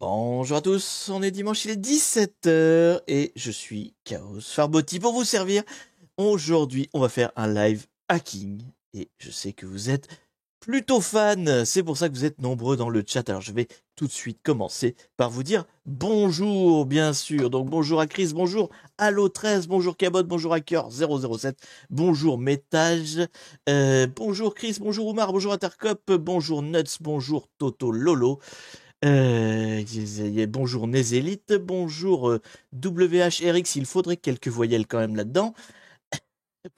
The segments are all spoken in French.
Bonjour à tous, on est dimanche, il est 17 h et je suis Chaos Farbotti pour vous servir. Aujourd'hui, on va faire un live hacking et je sais que vous êtes plutôt fans, c'est pour ça que vous êtes nombreux dans le chat. Alors je vais tout de suite commencer par vous dire bonjour, bien sûr. Donc bonjour à Chris, bonjour à Allo13, bonjour Cabot, bonjour Hacker007, bonjour Métage, bonjour Chris, bonjour Oumar, bonjour Intercop, bonjour Nuts, bonjour Toto Lolo. Bonjour Nézélite, bonjour WHRX, il faudrait quelques voyelles quand même là-dedans.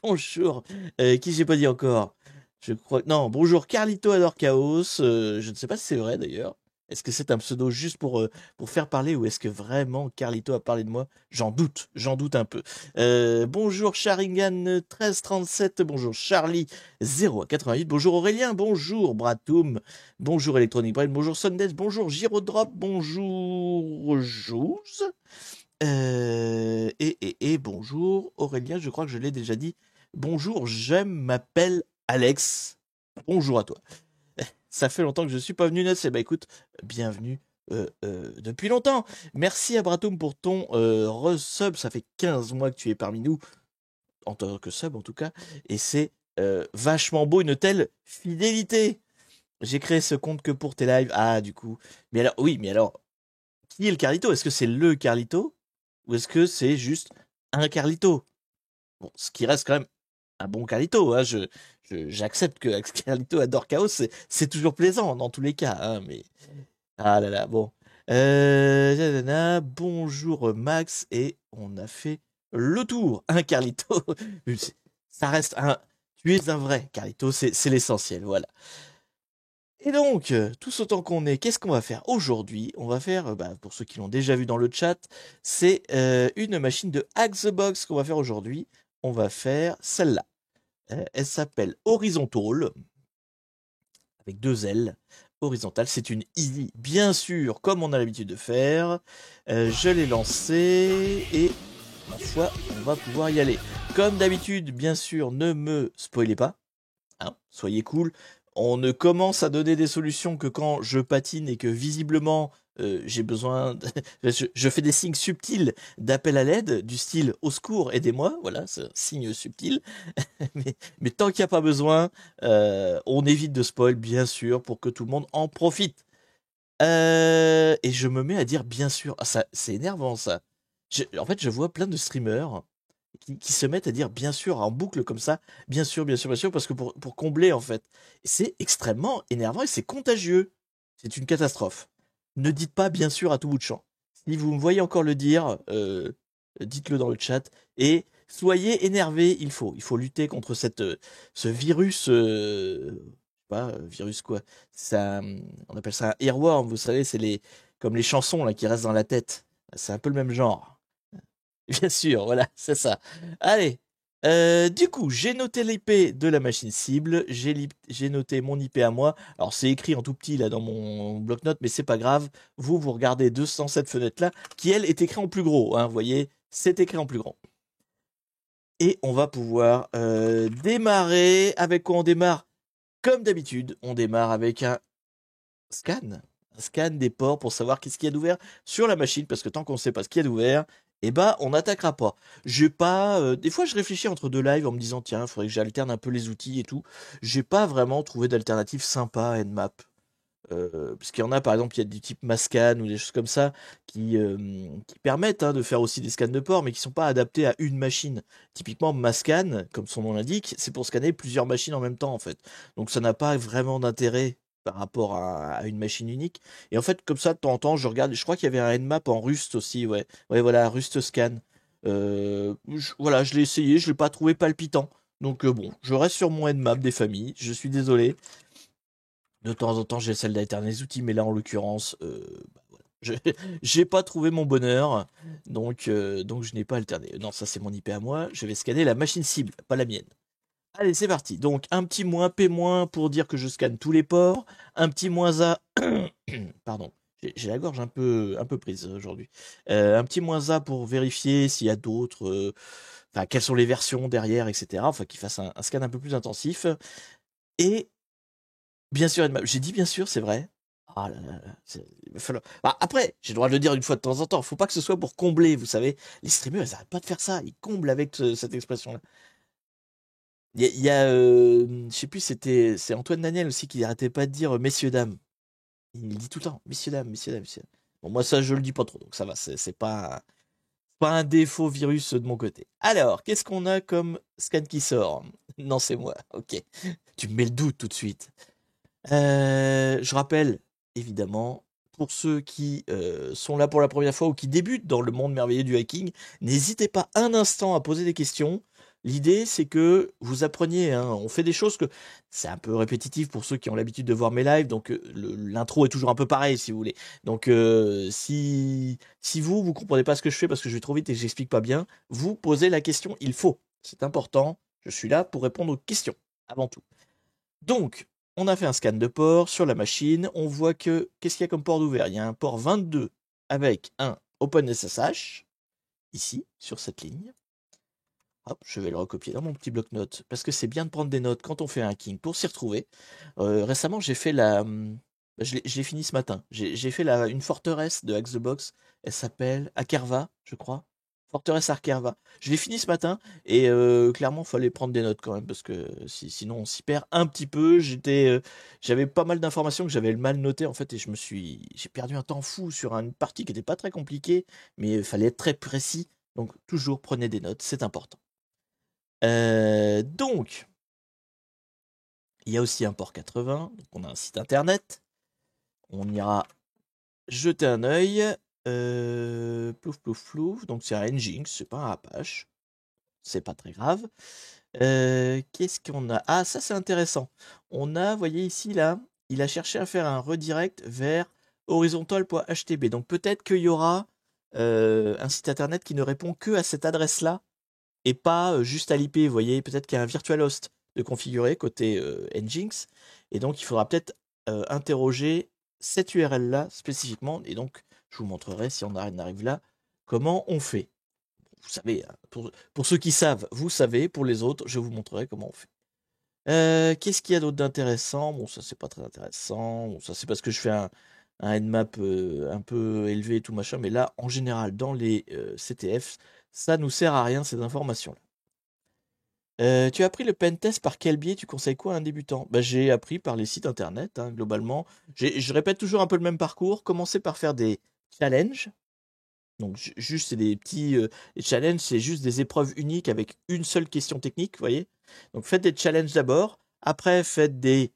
Bonjour, qui j'ai pas dit encore? Je crois non, bonjour Carlito adore Chaos, je ne sais pas si c'est vrai d'ailleurs. Est-ce que c'est un pseudo juste pour faire parler ou est-ce que vraiment Carlito a parlé de moi? J'en doute un peu. Bonjour Sharingan 1337, bonjour Charlie 0 à 88, bonjour Aurélien, bonjour Bratoum, bonjour Electronic Brain, bonjour Sundays, bonjour Girodrop, bonjour Jouz, et bonjour Aurélien, je crois que je l'ai déjà dit. Bonjour, je m'appelle Alex. Bonjour à toi. Ça fait longtemps que je suis pas venu, Ness. Eh ben écoute, bienvenue depuis longtemps. Merci à Bratoum pour ton resub. Ça fait 15 mois que tu es parmi nous, en tant que sub en tout cas. Et c'est vachement beau, une telle fidélité. J'ai créé ce compte que pour tes lives. Ah, du coup. Mais alors, oui, mais alors, qui est le Carlito? Est-ce que c'est le Carlito? Ou est-ce que c'est juste un Carlito? Bon, ce qui reste quand même un bon Carlito, hein. J'accepte que Carlito adore Chaos, c'est toujours plaisant dans tous les cas, hein, mais ah là là, bon. Nanana, bonjour Max, et on a fait le tour. Un Carlito, ça reste un. Tu es un vrai Carlito, c'est l'essentiel, voilà. Et donc, tous autant qu'on est, qu'est-ce qu'on va faire aujourd'hui? On va faire, pour ceux qui l'ont déjà vu dans le chat, c'est une machine de Hack the Box qu'on va faire aujourd'hui. On va faire celle-là. Elle s'appelle Horizontal, avec 2 L. Horizontal, c'est une easy, bien sûr, comme on a l'habitude de faire. Je l'ai lancée et, ma foi, on va pouvoir y aller. Comme d'habitude, bien sûr, ne me spoilez pas. Hein, soyez cool. On ne commence à donner des solutions que quand je patine et que visiblement j'ai besoin. Je fais des signes subtils d'appel à l'aide, du style au secours, aidez-moi. Voilà, c'est un signe subtil. mais tant qu'il n'y a pas besoin, on évite de spoil, bien sûr, pour que tout le monde en profite. Et je me mets à dire bien sûr. Ah, ça, c'est énervant ça. En fait, je vois plein de streamers qui se mettent à dire bien sûr en boucle comme ça, bien sûr, bien sûr, bien sûr, parce que pour combler en fait. Et c'est extrêmement énervant et c'est contagieux. C'est une catastrophe. Ne dites pas bien sûr à tout bout de champ. Si vous me voyez encore le dire, dites-le dans le chat et soyez énervés. Il faut lutter contre ce virus. Je sais pas, virus quoi. Ça, on appelle ça un earworm. Vous savez, c'est comme les chansons là qui restent dans la tête. C'est un peu le même genre. Bien sûr, voilà, c'est ça. Allez, du coup, j'ai noté l'IP de la machine cible, j'ai noté mon IP à moi. Alors, c'est écrit en tout petit là dans mon bloc-notes, mais c'est pas grave. Vous regardez 207 fenêtres là, qui elle est écrit en plus gros. Hein, vous voyez, c'est écrit en plus grand. Et on va pouvoir démarrer. Avec quoi on démarre? Comme d'habitude, on démarre avec un scan. Un scan des ports pour savoir qu'est-ce qu'il y a d'ouvert sur la machine, parce que tant qu'on ne sait pas ce qu'il y a d'ouvert, eh ben, on n'attaquera pas. J'ai pas. Des fois, je réfléchis entre 2 lives en me disant, tiens, il faudrait que j'alterne un peu les outils et tout. J'ai pas vraiment trouvé d'alternative sympa à Nmap. Parce qu'il y en a, par exemple, il y a du type Mascan ou des choses comme ça qui permettent de faire aussi des scans de port, mais qui sont pas adaptés à une machine. Typiquement, Mascan, comme son nom l'indique, c'est pour scanner plusieurs machines en même temps, en fait. Donc ça n'a pas vraiment d'intérêt par rapport à une machine unique. Et en fait, comme ça, de temps en temps, je regarde, je crois qu'il y avait un Nmap en Rust aussi, ouais. Ouais, voilà, Rust Scan. Voilà, je l'ai essayé, je l'ai pas trouvé palpitant. Donc bon, je reste sur mon Nmap des familles, je suis désolé. De temps en temps, j'essaie d'alterner les outils, mais là, en l'occurrence, voilà. J'ai pas trouvé mon bonheur, donc je n'ai pas alterné. Non, ça c'est mon IP à moi. Je vais scanner la machine cible, pas la mienne. Allez, c'est parti. Donc un petit moins P- pour dire que je scanne tous les ports. Un petit moins A. Pardon. J'ai la gorge un peu prise aujourd'hui. Un petit moins A pour vérifier s'il y a d'autres. Enfin, quelles sont les versions derrière, etc. Enfin, qu'il fasse un scan un peu plus intensif. Et bien sûr, j'ai dit bien sûr, c'est vrai. Oh, Ah là là là, il va falloir... Bah, après, j'ai le droit de le dire une fois de temps en temps. Faut pas que ce soit pour combler, vous savez. Les streamers, ils arrêtent pas de faire ça. Ils comblent avec cette expression-là. Je sais plus, c'est Antoine Daniel aussi qui arrêtait pas de dire messieurs dames. Il le dit tout le temps, messieurs dames, messieurs dames, messieurs dames. Bon, moi ça je le dis pas trop, donc ça va. C'est pas un défaut virus de mon côté. Alors, qu'est-ce qu'on a comme scan qui sort? Non, c'est moi. Ok, tu me mets le doute tout de suite. Je rappelle, évidemment, pour ceux qui sont là pour la première fois ou qui débutent dans le monde merveilleux du hacking, n'hésitez pas un instant à poser des questions. L'idée, c'est que vous appreniez, hein, on fait des choses que c'est un peu répétitif pour ceux qui ont l'habitude de voir mes lives, donc l'intro est toujours un peu pareil, si vous voulez. Donc, si vous comprenez pas ce que je fais parce que je vais trop vite et que j'explique pas bien, vous posez la question, il faut. C'est important. Je suis là pour répondre aux questions, avant tout. Donc, on a fait un scan de port sur la machine. On voit que, qu'est-ce qu'il y a comme port ouvert? Il y a un port 22 avec un OpenSSH, ici, sur cette ligne. Hop, je vais le recopier dans mon petit bloc-notes, parce que c'est bien de prendre des notes quand on fait un hacking pour s'y retrouver. Récemment, j'ai fait je l'ai fini ce matin. J'ai fait une forteresse de Hack the Box. Elle s'appelle Akerva, je crois. Forteresse Akerva. Je l'ai fini ce matin et clairement, il fallait prendre des notes quand même parce que sinon on s'y perd un petit peu. J'avais pas mal d'informations que j'avais mal notées en fait et j'ai perdu un temps fou sur une partie qui n'était pas très compliquée, mais il fallait être très précis. Donc toujours prenez des notes, c'est important. Donc, il y a aussi un port 80, donc on a un site internet. On ira jeter un œil. Plouf, plouf, plouf. Donc c'est un Nginx, c'est pas un Apache. C'est pas très grave. Qu'est-ce qu'on a? Ah, ça c'est intéressant. On a, vous voyez ici, là, il a cherché à faire un redirect vers horizontal.htb. Donc peut-être qu'il y aura un site internet qui ne répond que à cette adresse-là et pas juste à l'IP. Vous voyez, peut-être qu'il y a un virtual host de configurer côté Nginx. Et donc il faudra peut-être interroger cette URL-là spécifiquement. Et donc je vous montrerai si on arrive là comment on fait. Vous savez, hein, pour ceux qui savent, vous savez. Pour les autres, je vous montrerai comment on fait. Qu'est-ce qu'il y a d'autre d'intéressant? Bon, ça c'est pas très intéressant. Bon, ça c'est parce que je fais un nmap un peu élevé et tout machin. Mais là, en général, dans les CTF, ça nous sert à rien ces informations-là. Tu as appris le pentest par quel biais? Tu conseilles quoi à un débutant? Bah, j'ai appris par les sites internet, hein, globalement. Je répète toujours un peu le même parcours. Commencez par faire des challenges. Donc juste c'est des petits les challenges, c'est juste des épreuves uniques avec une seule question technique, vous voyez. Donc faites des challenges d'abord, après faites des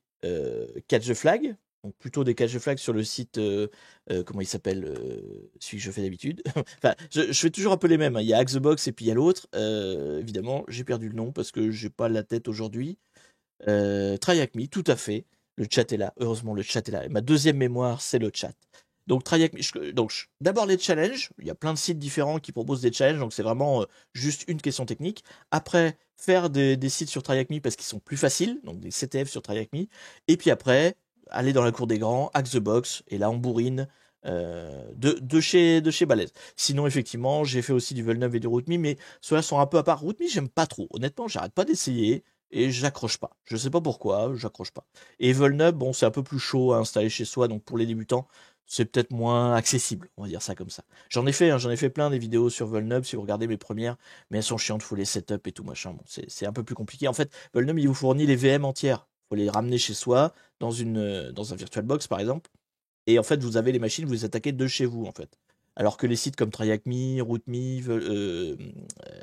catch the flag, donc plutôt des catch the flag sur le site comment il s'appelle celui que je fais d'habitude. Enfin, je fais toujours un peu les mêmes, hein. Il y a Hack the Box et puis il y a l'autre. Évidemment, j'ai perdu le nom parce que j'ai pas la tête aujourd'hui. Try Hack Me, tout à fait. Le chat est là. Heureusement, le chat est là. Et ma deuxième mémoire, c'est le chat. Donc, Try Hack Me. Donc, d'abord les challenges. Il y a plein de sites différents qui proposent des challenges. Donc, c'est vraiment juste une question technique. Après, faire des sites sur Try Hack Me parce qu'ils sont plus faciles. Donc, des CTF sur Try Hack Me. Et puis après, aller dans la cour des grands, Hack the Box. Et là, on bourrine. De chez Balèze. Sinon, effectivement, j'ai fait aussi du Vulnub et du RootMe, mais ceux-là sont un peu à part. RootMe, j'aime pas trop. Honnêtement, j'arrête pas d'essayer et j'accroche pas. Je sais pas pourquoi, j'accroche pas. Et Vulnub, bon, c'est un peu plus chaud à installer chez soi, donc pour les débutants, c'est peut-être moins accessible, on va dire ça comme ça. J'en ai fait plein des vidéos sur Vulnub, si vous regardez mes premières, mais elles sont chiantes, faut les setup et tout machin. Bon, c'est un peu plus compliqué. En fait, Vulnub, il vous fournit les VM entières. Faut les ramener chez soi, dans un VirtualBox par exemple. Et en fait, vous avez les machines, vous les attaquez de chez vous, en fait. Alors que les sites comme TryHackMe, RootMe,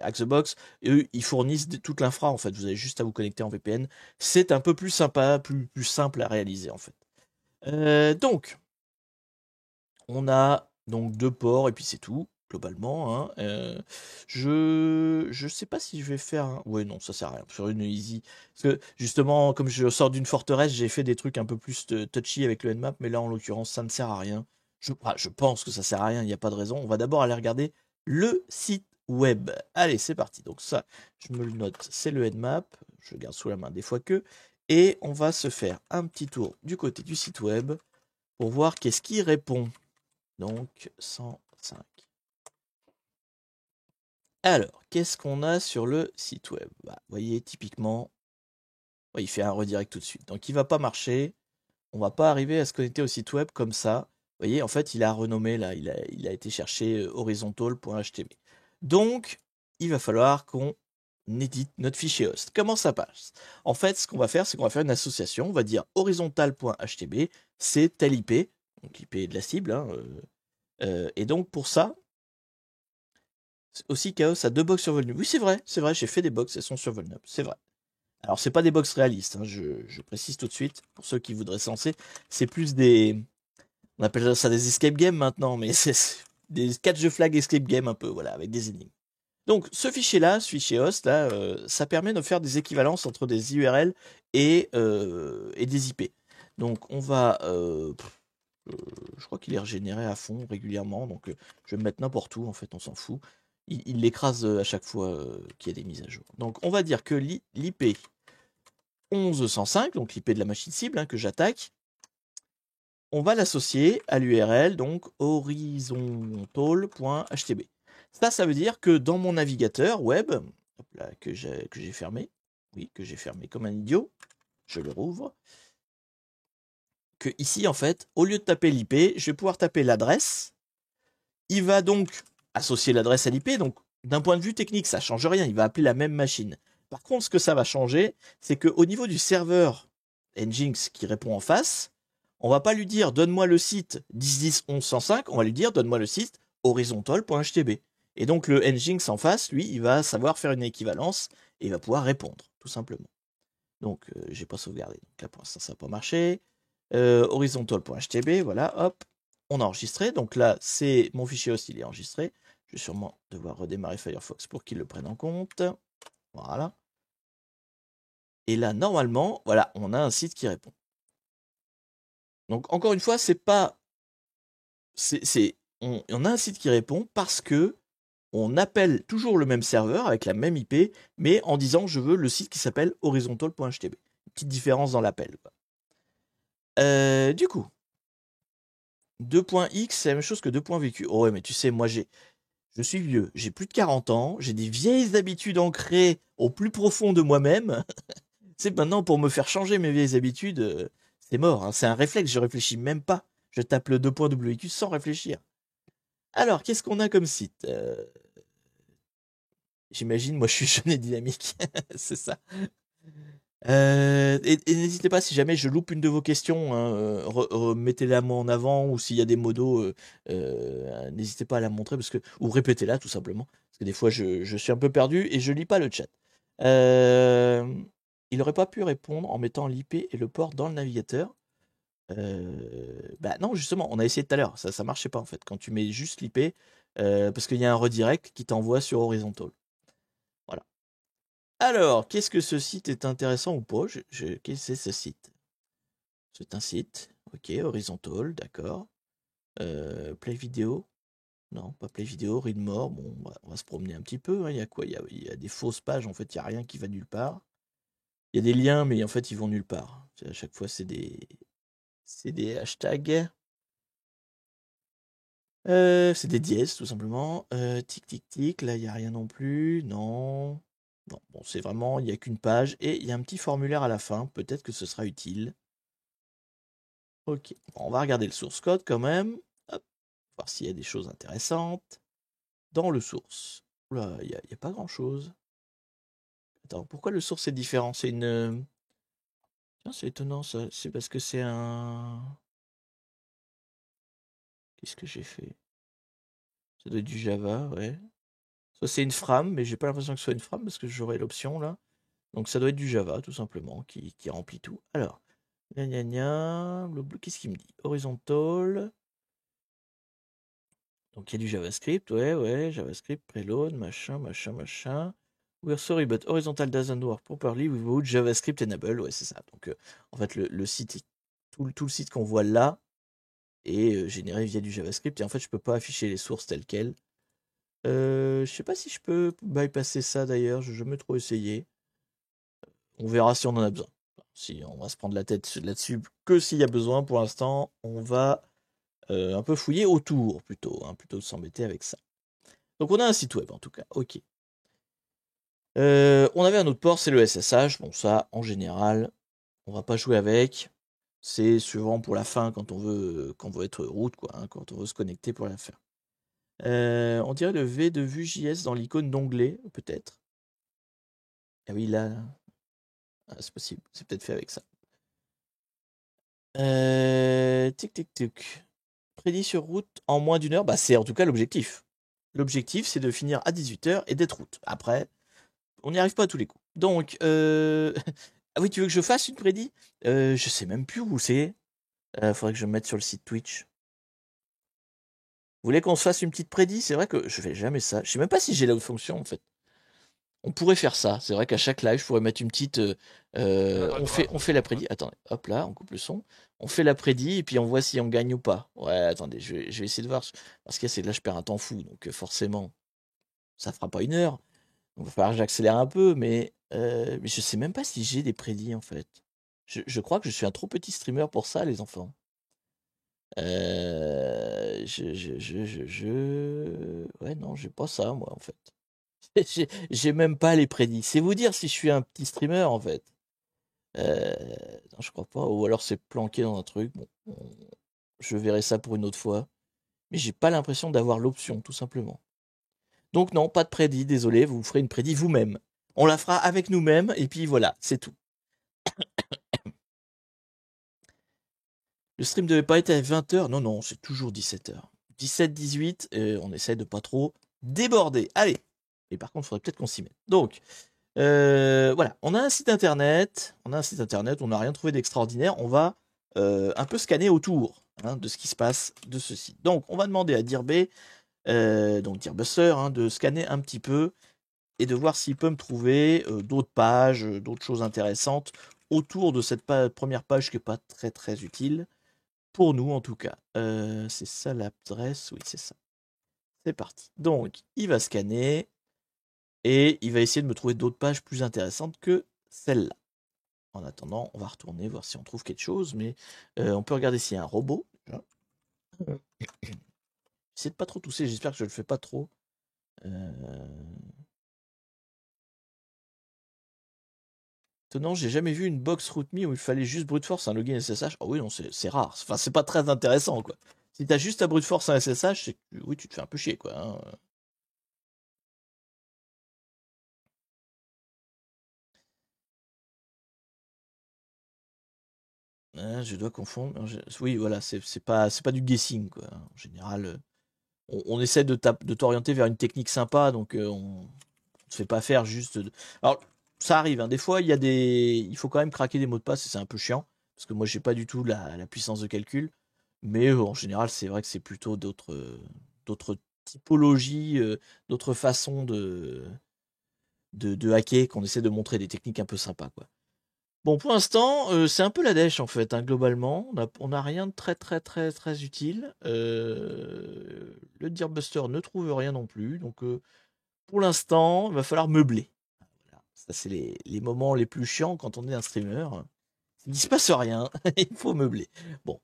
Hackthebox, eux, ils fournissent toute l'infra, en fait. Vous avez juste à vous connecter en VPN. C'est un peu plus sympa, plus simple à réaliser, en fait. Donc, on a donc deux ports, et puis c'est tout, globalement. Hein. Je sais pas si je vais faire... Ouais, non, ça sert à rien. Sur une easy... Parce que, justement, comme je sors d'une forteresse, j'ai fait des trucs un peu plus touchy avec le Nmap, mais là, en l'occurrence, ça ne sert à rien. Je pense que ça sert à rien, il n'y a pas de raison. On va d'abord aller regarder le site web. Allez, c'est parti. Donc ça, je me le note, c'est le Nmap. Je le garde sous la main des fois que. Et on va se faire un petit tour du côté du site web pour voir qu'est-ce qui répond. Donc 105. Alors, qu'est-ce qu'on a sur le site web? Bah, vous voyez, typiquement, il fait un redirect tout de suite. Donc il va pas marcher. on va pas arriver à se connecter au site web comme ça. Vous voyez, en fait, il a renommé là, il a été chercher horizontal.html. Donc, il va falloir qu'on édite notre fichier host. Comment ça passe? En fait, ce qu'on va faire, c'est qu'on va faire une association. On va dire horizontal.html, c'est telle IP, donc l'IP de la cible. Hein, et donc, pour ça, aussi Chaos a 2 box sur Vulnub. Oui, c'est vrai, j'ai fait des box, elles sont sur Vulnub, c'est vrai. Alors, c'est pas des box réalistes, hein, je précise tout de suite, pour ceux qui voudraient se lancer. C'est plus des... On appelle ça des escape games maintenant, mais c'est des catch the flag escape game un peu, voilà, avec des énigmes. Donc, ce fichier-là, ce fichier host, là, ça permet de faire des équivalences entre des URL et des IP. Donc, on va... je crois qu'il est régénéré à fond régulièrement, donc je vais me mettre n'importe où, en fait, on s'en fout. Il l'écrase à chaque fois qu'il y a des mises à jour. Donc, on va dire que l'IP 1105, donc l'IP de la machine cible que j'attaque, on va l'associer à l'URL, donc horizontal.html. Ça veut dire que dans mon navigateur web, hop là, que j'ai fermé, oui, que j'ai fermé comme un idiot, je le rouvre, que ici, en fait, au lieu de taper l'IP, je vais pouvoir taper l'adresse. Il va donc associer l'adresse à l'IP, donc d'un point de vue technique, ça ne change rien, il va appeler la même machine. Par contre, ce que ça va changer, c'est qu'au niveau du serveur Nginx qui répond en face, on va pas lui dire donne-moi le site 10.10.11.105, on va lui dire donne-moi le site horizontal.htb. Et donc le Nginx en face, lui, il va savoir faire une équivalence et il va pouvoir répondre, tout simplement. Donc j'ai pas sauvegardé. Donc là pour l'instant ça n'a pas marché. Horizontal.htb, voilà, hop, on a enregistré. Donc là c'est mon fichier host, il est enregistré. Je vais sûrement devoir redémarrer Firefox pour qu'il le prenne en compte. Voilà. Et là normalement, voilà, on a un site qui répond. Donc encore une fois, c'est pas, on a un site qui répond parce que on appelle toujours le même serveur avec la même IP, mais en disant je veux le site qui s'appelle horizontal.htb. Petite différence dans l'appel. Du coup, 2.x, c'est la même chose que 2.vq. Oh ouais, mais tu sais, moi je suis vieux, j'ai plus de 40 ans, j'ai des vieilles habitudes ancrées au plus profond de moi-même. C'est maintenant pour me faire changer mes vieilles habitudes, c'est mort, hein. C'est un réflexe, je réfléchis même pas. Je tape le 2.wq sans réfléchir. Alors, qu'est-ce qu'on a comme site? J'imagine, moi je suis jeune et dynamique, c'est ça. Et n'hésitez pas, si jamais je loupe une de vos questions, hein, mettez-la moi en avant, ou s'il y a des modos, n'hésitez pas à la montrer, ou répétez-la tout simplement, parce que des fois je suis un peu perdu et je lis pas le chat. Il n'aurait pas pu répondre en mettant l'IP et le port dans le navigateur. Bah non, justement, on a essayé tout à l'heure, ça marchait pas en fait, quand tu mets juste l'IP, parce qu'il y a un redirect qui t'envoie sur Horizontal. Voilà. Alors, qu'est-ce que ce site est intéressant ou pas? Qu'est-ce que c'est ce site? C'est un site, ok, Horizontal, d'accord. Play vidéo? Non, pas play vidéo, read more. Bon, on va se promener un petit peu, hein. Il y a quoi? Il y a des fausses pages, en fait, il n'y a rien qui va nulle part. Il y a des liens, mais en fait, ils vont nulle part. À chaque fois, c'est des hashtags. C'est des dièses, tout simplement. Tic, tic, tic. Là, il n'y a rien non plus. Non. Non, bon, c'est vraiment, il n'y a qu'une page. Et il y a un petit formulaire à la fin. Peut-être que ce sera utile. Ok. Bon, on va regarder le source code quand même. Hop. Voir s'il y a des choses intéressantes. Dans le source. Oula, il n'y a pas grand-chose. Attends, pourquoi le source est différent? C'est une... Tiens, c'est étonnant ça. C'est parce que c'est un... Qu'est-ce que j'ai fait? Ça doit être du Java, ouais. Ça c'est une frame, mais j'ai pas l'impression que ce soit une frame parce que j'aurai l'option là. Donc ça doit être du Java tout simplement qui remplit tout. Alors, gna gna gna, qu'est-ce qu'il me dit? Horizontal. Donc il y a du JavaScript, ouais, JavaScript, preload, machin, machin, machin. We're sorry, but horizontal doesn't work properly without JavaScript enable. Ouais, c'est ça. Donc en fait, le site, tout le site qu'on voit là est généré via du JavaScript et en fait, je peux pas afficher les sources telles quelles. Je sais pas si je peux bypasser ça d'ailleurs, je n'ai jamais trop essayé. On verra si on en a besoin. Si on va se prendre la tête là-dessus que s'il y a besoin, pour l'instant, on va un peu fouiller autour plutôt, hein, plutôt que de s'embêter avec ça. Donc on a un site web en tout cas, ok. On avait un autre port, c'est le SSH. Bon ça, en général, on va pas jouer avec. C'est souvent pour la fin quand on veut être route, quoi, hein, quand on veut se connecter pour la fin. On dirait le V de Vue.js dans l'icône d'onglet, peut-être. Ah oui, là, c'est possible. C'est peut-être fait avec ça. Tic, tic, tic. Prédit sur route en moins d'1 heure, bah, c'est en tout cas l'objectif. L'objectif, c'est de finir à 18 h et d'être route. Après, on n'y arrive pas à tous les coups. Donc, ah oui, tu veux que je fasse une prédit? Je sais même plus où c'est. Faudrait que je me mette sur le site Twitch. Vous voulez qu'on se fasse une petite prédit? C'est vrai que je fais jamais ça. Je sais même pas si j'ai la fonction en fait. On pourrait faire ça. C'est vrai qu'à chaque live, je pourrais mettre une petite. On fait la prédit. Attendez, hop là, on coupe le son. On fait la prédit et puis on voit si on gagne ou pas. Ouais, attendez, je vais essayer de voir. Parce que là, je perds un temps fou. Donc forcément, ça fera pas 1 heure. Donc il va falloir que j'accélère un peu. Mais je sais même pas si j'ai des prédits en fait. Je crois que je suis un trop petit streamer pour ça, les enfants. Ouais, non, j'ai pas ça, moi, en fait. J'ai même pas les prédits. C'est vous dire si je suis un petit streamer, en fait. Non, je crois pas. Ou alors c'est planqué dans un truc. Bon, je verrai ça pour une autre fois. Mais j'ai pas l'impression d'avoir l'option, tout simplement. Donc non, pas de prédit, désolé, vous ferez une prédit vous-même. On la fera avec nous-mêmes, et puis voilà, c'est tout. Le stream devait pas être à 20 h. Non, non, c'est toujours 17 h. 17, 18, on essaie de pas trop déborder. Allez. Et par contre, il faudrait peut-être qu'on s'y mette. Donc, voilà, on a un site internet. On n'a rien trouvé d'extraordinaire. On va un peu scanner autour, hein, de ce qui se passe de ce site. Donc, on va demander à Dirb, donc Dirbuster, hein, de scanner un petit peu et de voir s'il peut me trouver d'autres pages, d'autres choses intéressantes autour de cette première page qui n'est pas très très utile. Pour nous, en tout cas. C'est ça l'adresse? Oui, c'est ça. C'est parti. Donc, il va scanner et il va essayer de me trouver d'autres pages plus intéressantes que celle-là. En attendant, on va retourner voir si on trouve quelque chose, mais on peut regarder s'il y a un robot. J'essaie de pas trop tousser, j'espère que je le fais pas trop. Étonnant, j'ai jamais vu une box RootMe où il fallait juste brute force un login SSH. Oh oui, non, c'est rare. Enfin, c'est pas très intéressant, quoi. Si t'as juste à brute force un SSH, c'est que oui, tu te fais un peu chier, quoi. Hein. Je dois confondre. Oui, voilà, c'est pas du guessing, quoi. En général, on essaie de t'orienter vers une technique sympa, donc on ne te fait pas faire juste. Alors, ça arrive, hein. Des fois, il faut quand même craquer des mots de passe et c'est un peu chiant, parce que moi, j'ai pas du tout la puissance de calcul. Mais en général, c'est vrai que c'est plutôt d'autres typologies, d'autres façons de hacker qu'on essaie de montrer des techniques un peu sympas, quoi. Bon, pour l'instant, c'est un peu la dèche en fait, hein, globalement. On a rien de très très très très utile. Le Deerbuster ne trouve rien non plus. Donc, pour l'instant, il va falloir meubler. Voilà. Ça, c'est les moments les plus chiants quand on est un streamer. Il ne se passe rien. Il faut meubler. Bon,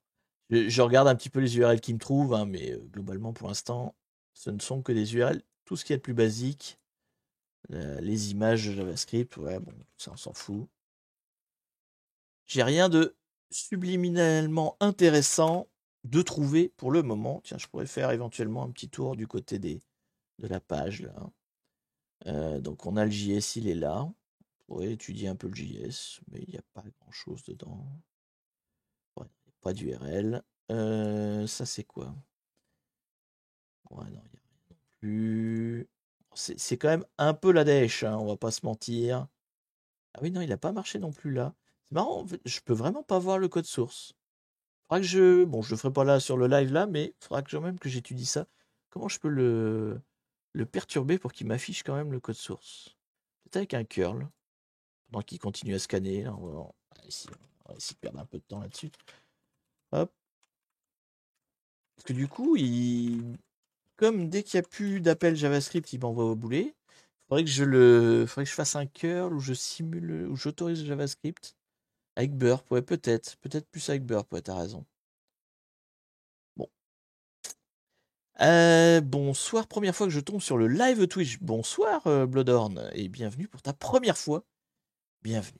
je regarde un petit peu les URL qui me trouvent, hein, mais globalement, pour l'instant, ce ne sont que des URL. Tout ce qui est le plus basique. Les images JavaScript, ouais, bon, ça, on s'en fout. J'ai rien de subliminalement intéressant de trouver pour le moment. Tiens, je pourrais faire éventuellement un petit tour du côté de la page là. Donc on a le JS, il est là. On pourrait étudier un peu le JS, mais il n'y a pas grand chose dedans. Ouais, pas d'URL. Ça c'est quoi? Ouais, non, il n'y a rien non plus. C'est quand même un peu la dèche, hein, on va pas se mentir. Ah oui, non, il n'a pas marché non plus là. C'est marrant, en fait, je peux vraiment pas voir le code source. Faudra que bon, je le ferai pas là sur le live là, mais il faudra que même que j'étudie ça. Comment je peux le perturber pour qu'il m'affiche quand même le code source? Peut-être avec un curl, pendant qu'il continue à scanner. Là, on va essayer de perdre un peu de temps là-dessus. Hop. Parce que du coup, comme dès qu'il n'y a plus d'appel JavaScript, il m'envoie au boulet. Faudrait que je fasse un curl où je simule, où j'autorise JavaScript avec Burp. Ouais, peut-être plus avec Burp. Ouais, t'as raison. Bon. Bonsoir, première fois que je tombe sur le live Twitch. Bonsoir, Bloodhorn, et bienvenue pour ta première fois. Bienvenue.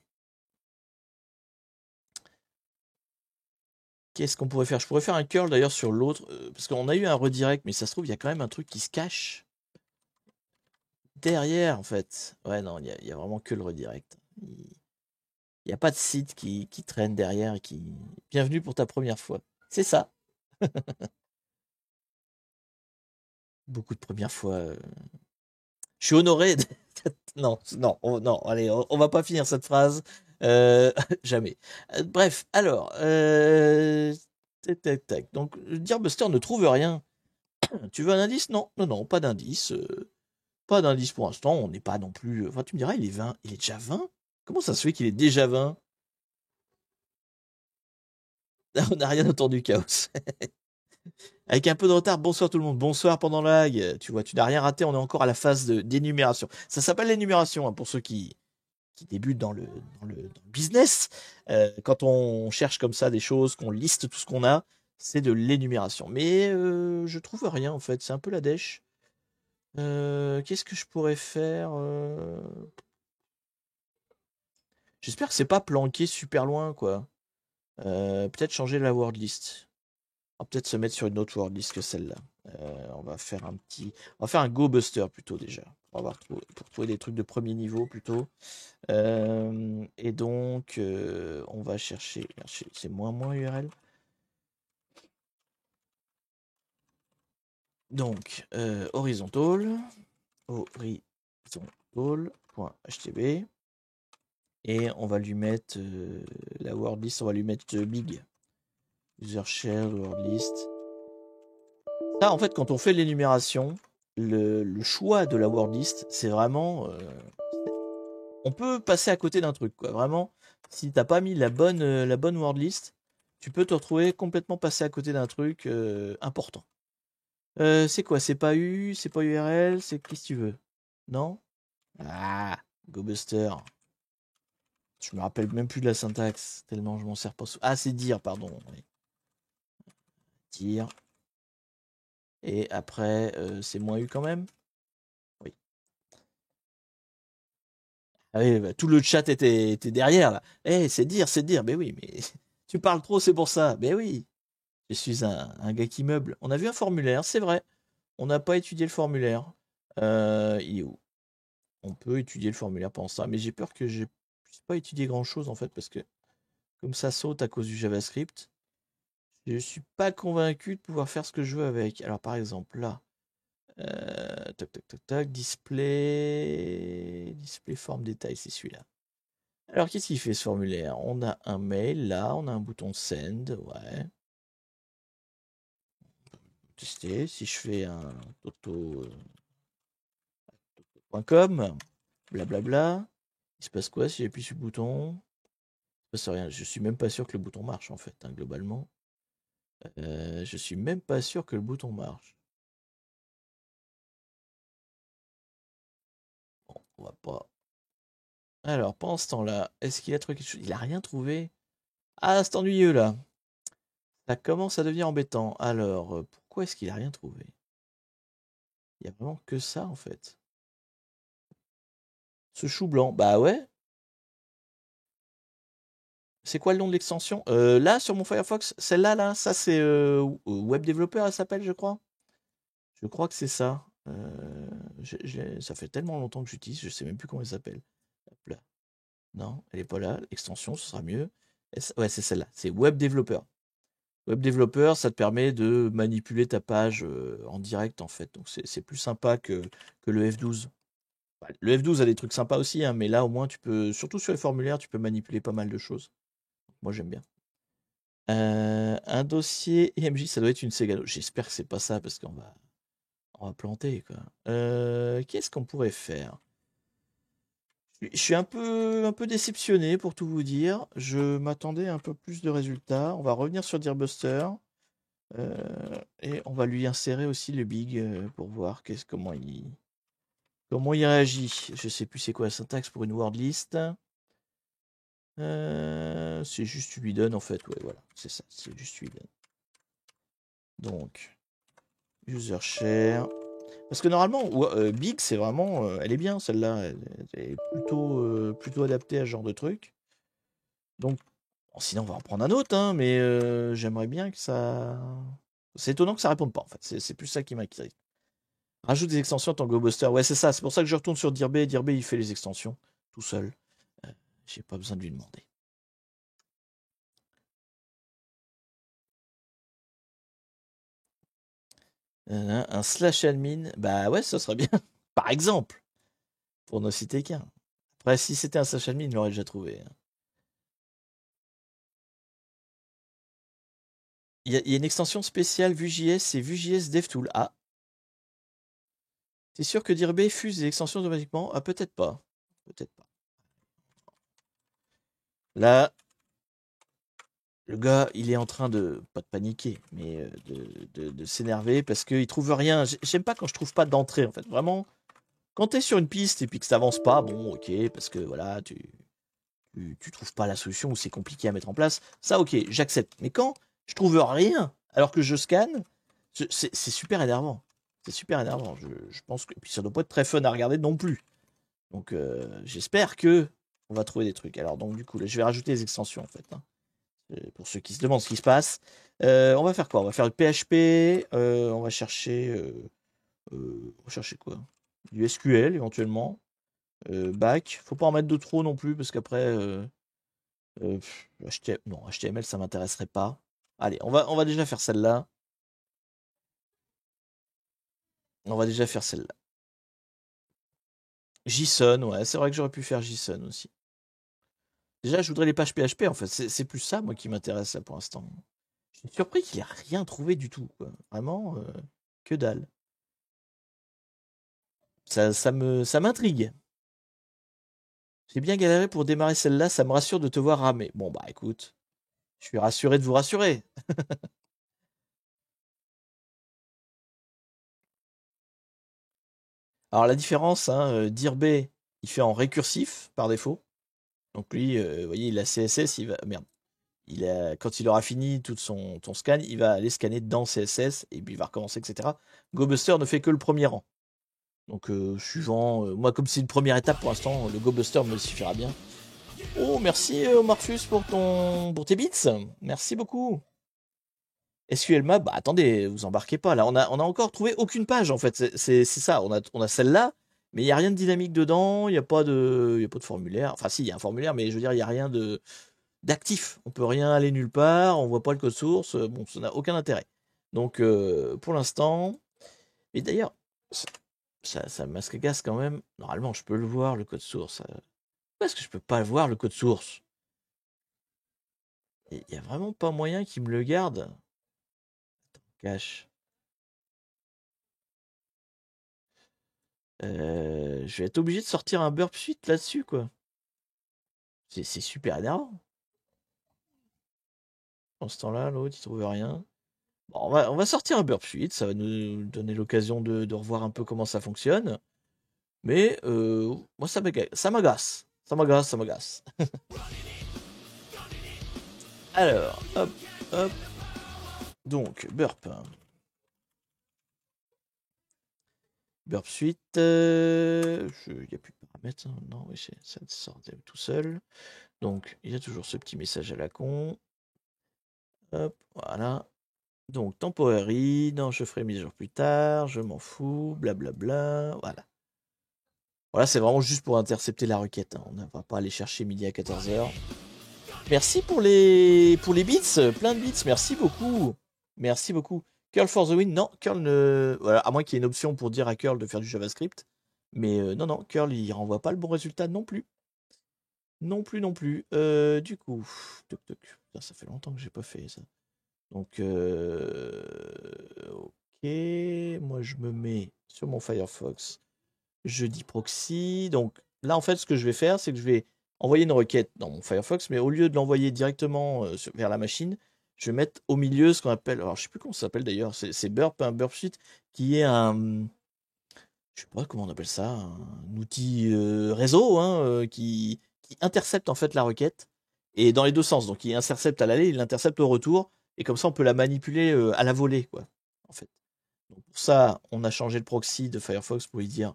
Qu'est-ce qu'on pourrait faire? Je pourrais faire un curl d'ailleurs sur l'autre, parce qu'on a eu un redirect, mais ça se trouve, il y a quand même un truc qui se cache derrière, en fait. Ouais, non, il y a vraiment que le redirect. Il n'y a pas de site qui traîne derrière et qui. Bienvenue pour ta première fois. C'est ça. Beaucoup de premières fois. Je suis honoré. Non, non, non, allez, on va pas finir cette phrase. Jamais. Bref, alors. Tac, tac, tac. Donc, Dearbuster ne trouve rien. Tu veux un indice? Non, non, non, pas d'indice. Pas d'indice pour l'instant. On n'est pas non plus. Enfin, tu me diras, il est 20. Il est déjà 20? Comment ça se fait qu'il est déjà 20? On n'a rien entendu, Chaos. Avec un peu de retard, bonsoir tout le monde. Bonsoir pendant la lag. Tu vois, tu n'as rien raté. On est encore à la phase d'énumération. Ça s'appelle l'énumération, hein, pour ceux qui débutent dans le business. Quand on cherche comme ça des choses, qu'on liste tout ce qu'on a, c'est de l'énumération. Mais je trouve rien en fait. C'est un peu la dèche. Qu'est-ce que je pourrais faire J'espère que c'est pas planqué super loin, quoi. Peut-être changer la word list. On va peut-être se mettre sur une autre word list que celle-là. On va faire on va faire un Go Buster plutôt déjà. Pour trouver des trucs de premier niveau plutôt. Et donc, on va chercher. C'est moins URL. Donc, horizontal. Horizontal.htb. Et on va lui mettre la word list, on va lui mettre big. User share, word list. Ça, en fait, quand on fait l'énumération, le choix de la word list, c'est vraiment. On peut passer à côté d'un truc, quoi. Vraiment, si t'as pas mis la bonne word list, tu peux te retrouver complètement passé à côté d'un truc important. C'est quoi? C'est pas U, c'est pas URL, c'est qui tu veux? Non? Ah, GoBuster. Je me rappelle même plus de la syntaxe, tellement je m'en sers pas. Ah, c'est dire, pardon. Oui. Dire. Et après, c'est moins U quand même? Oui. Ah oui, bah, tout le chat était derrière là. Eh, c'est dire, c'est dire. Mais oui, mais tu parles trop, c'est pour ça. Mais oui, je suis un gars qui meuble. On a vu un formulaire, c'est vrai. On n'a pas étudié le formulaire. Il est où? On peut étudier le formulaire pendant ça, mais j'ai peur que je puisse pas étudier grand chose en fait, parce que comme ça saute à cause du JavaScript, je suis pas convaincu de pouvoir faire ce que je veux avec. Alors par exemple là, tac tac tac tac, display forme détail, c'est celui-là. Alors qu'est-ce qu'il fait ce formulaire? On a un mail là, on a un bouton send, ouais. Tester. Si je fais un toto.com, blablabla, il se passe quoi si j'appuie sur le bouton? Il se passe rien. Je suis même pas sûr que le bouton marche en fait, hein, globalement. Je suis même pas sûr que le bouton marche. Bon, on va pas. Alors, pendant ce temps-là, est-ce qu'il a trouvé quelque chose? Il a rien trouvé. Ah, c'est ennuyeux là. Ça commence à devenir embêtant. Alors, pourquoi est-ce qu'il a rien trouvé? Il y a vraiment que ça en fait. Ce chou blanc, bah ouais. C'est quoi le nom de l'extension? Là, sur mon Firefox, celle-là, là, ça c'est Web Developer, elle s'appelle, je crois. Je crois que c'est ça. Ça fait tellement longtemps que j'utilise, je sais même plus comment elle s'appelle. Hop là. Non, elle est pas là. L'extension, ce sera mieux. Ouais, c'est celle-là. C'est Web Developer. Web Developer, ça te permet de manipuler ta page en direct, en fait. Donc, c'est plus sympa que le F12. Ouais, le F12 a des trucs sympas aussi, hein, mais là, au moins, tu peux, surtout sur les formulaires, tu peux manipuler pas mal de choses. Moi, j'aime bien. Un dossier EMJ, ça doit être une Segalo. J'espère que c'est pas ça, parce on va planter, quoi. Qu'est-ce qu'on pourrait faire? Je suis un peu déceptionné pour tout vous dire. Je m'attendais à un peu plus de résultats. On va revenir sur Dearbuster. Et on va lui insérer aussi le big pour voir comment il réagit. Je sais plus c'est quoi la syntaxe pour une word list. C'est juste tu lui donnes en fait. Ouais, voilà, c'est ça. C'est juste tu lui donnes. Donc, user share. Parce que normalement, big, c'est vraiment. Elle est bien celle-là. Elle est plutôt adaptée à ce genre de truc. Donc, Bon, sinon, on va en prendre un autre, hein, mais j'aimerais bien que ça. C'est étonnant que ça réponde pas, en fait. C'est plus ça qui m'inquiète. Rajoute des extensions en tant que GoBuster. Ouais, c'est ça. C'est pour ça que je retourne sur Dirbé. Dirbé, il fait les extensions tout seul. J'ai pas besoin de lui demander. Un slash admin, bah ouais, ça serait bien. Par exemple, pour ne citer qu'un. Après, si c'était un slash admin, il l'aurait déjà trouvé, hein. Il y a une extension spéciale Vue.js, c'est Vue.js DevTool. Ah, t'es sûr que Dirbé fuse des extensions automatiquement? Ah, peut-être pas. Peut-être pas. Là, le gars, il est en train de, pas de paniquer, mais de s'énerver parce qu'il trouve rien. J'aime pas quand je trouve pas d'entrée, en fait. Vraiment, quand t'es sur une piste et puis que ça avance pas, bon, ok, parce que voilà, tu trouves pas la solution ou c'est compliqué à mettre en place, ça, ok, j'accepte. Mais quand je trouve rien alors que je scanne, c'est super énervant. C'est super énervant. Je pense que. Et puis ça doit pas être très fun à regarder non plus. Donc j'espère que on va trouver des trucs. Alors donc du coup, là, je vais rajouter les extensions en fait, hein. Pour ceux qui se demandent ce qui se passe. On va faire quoi? On va faire le PHP. On va chercher quoi? Du SQL éventuellement. Back. Faut pas en mettre de trop non plus parce qu'après. Non, HTML, ça m'intéresserait pas. Allez, on va déjà faire celle-là. On va déjà faire celle-là. JSON, ouais, c'est vrai que j'aurais pu faire JSON aussi. Déjà, je voudrais les pages PHP, en fait. C'est plus ça, moi, qui m'intéresse, là, pour l'instant. Je suis surpris qu'il ait rien trouvé du tout, quoi. Vraiment, que dalle. Ça m'intrigue. J'ai bien galéré pour démarrer celle-là, ça me rassure de te voir ramer. Bon, bah, écoute, je suis rassuré de vous rassurer. Alors, la différence, hein, Dirbé, il fait en récursif, par défaut. Donc lui, vous voyez, il a CSS, il va. Merde. Quand il aura fini tout ton scan, il va aller scanner dans CSS et puis il va recommencer, etc. GoBuster ne fait que le premier rang. Donc, suivant. Moi, comme c'est une première étape pour l'instant, le GoBuster me suffira bien. Oh, merci Morphus pour tes bits. Merci beaucoup. SQL Map, bah attendez, vous embarquez pas là. On a encore trouvé aucune page en fait. C'est ça. On a celle-là, mais il n'y a rien de dynamique dedans. Il y a pas de formulaire. Enfin, si, il y a un formulaire, mais je veux dire, il n'y a rien d'actif. On peut rien aller nulle part. On voit pas le code source. Bon, ça n'a aucun intérêt. Donc, pour l'instant. Et d'ailleurs, ça masque agace quand même. Normalement, je peux le voir le code source. Pourquoi est-ce que je peux pas le voir le code source? Il y a vraiment pas moyen qu'il me le garde. Cache. Je vais être obligé de sortir un burp suite là-dessus, quoi. C'est super énervant. En ce temps-là, l'autre, il trouve rien. Bon, on va sortir un burp suite, ça va nous donner l'occasion de revoir un peu comment ça fonctionne. Mais moi, ça m'agace. Ça m'agace. Ça m'agace, ça m'agace. Alors, hop, hop. Donc, burp. Burp suite. Il n'y a plus de paramètres, hein. Non, oui, ça sort tout seul. Donc, il y a toujours ce petit message à la con. Hop, voilà. Donc, temporary, non, je ferai mise à jour plus tard, je m'en fous, blablabla, voilà. Voilà, c'est vraiment juste pour intercepter la requête, hein. On ne va pas aller chercher midi à 14h. Merci pour les bits, plein de bits, merci beaucoup. Merci beaucoup. Curl for the win, non, curl ne. Voilà, à moins qu'il y ait une option pour dire à curl de faire du JavaScript. Mais non, non, curl, il renvoie pas le bon résultat non plus. Non plus, non plus. Du coup, toc, toc. Putain, ça fait longtemps que j'ai pas fait ça. Donc, ok, moi je me mets sur mon Firefox, je dis proxy. Donc là, en fait, ce que je vais faire, c'est que je vais envoyer une requête dans mon Firefox, mais au lieu de l'envoyer directement vers la machine, je vais mettre au milieu ce qu'on appelle, alors je sais plus comment ça s'appelle d'ailleurs, c'est Burp, un Burp Suite, qui est je sais pas comment on appelle ça, un outil réseau, hein, qui intercepte en fait la requête, et dans les deux sens. Donc il intercepte à l'aller, il l'intercepte au retour, et comme ça on peut la manipuler à la volée, quoi, en fait. Donc pour ça, on a changé le proxy de Firefox pour lui dire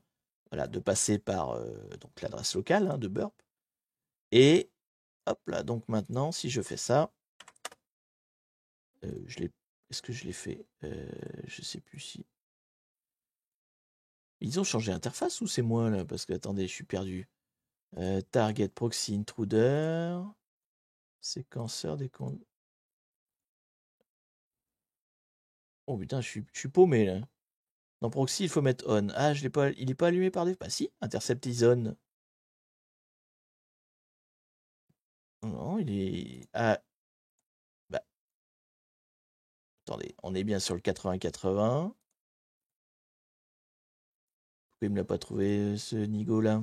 voilà, de passer par donc l'adresse locale, hein, de Burp. Et Hop là, donc maintenant, si je fais ça, est-ce que je l'ai fait? Je sais plus si. Ils ont changé l'interface ou c'est moi là? Parce que attendez, je suis perdu. Target Proxy Intruder. Séquenceur des comptes. Oh putain, je suis paumé là. Dans Proxy, il faut mettre on. Ah, je l'ai pas, il est pas allumé par défaut. Bah si, Intercept is on. Non, il est. Ah, bah attendez, on est bien sur le 80-80. Pourquoi il me l'a pas trouvé ce Nigo là?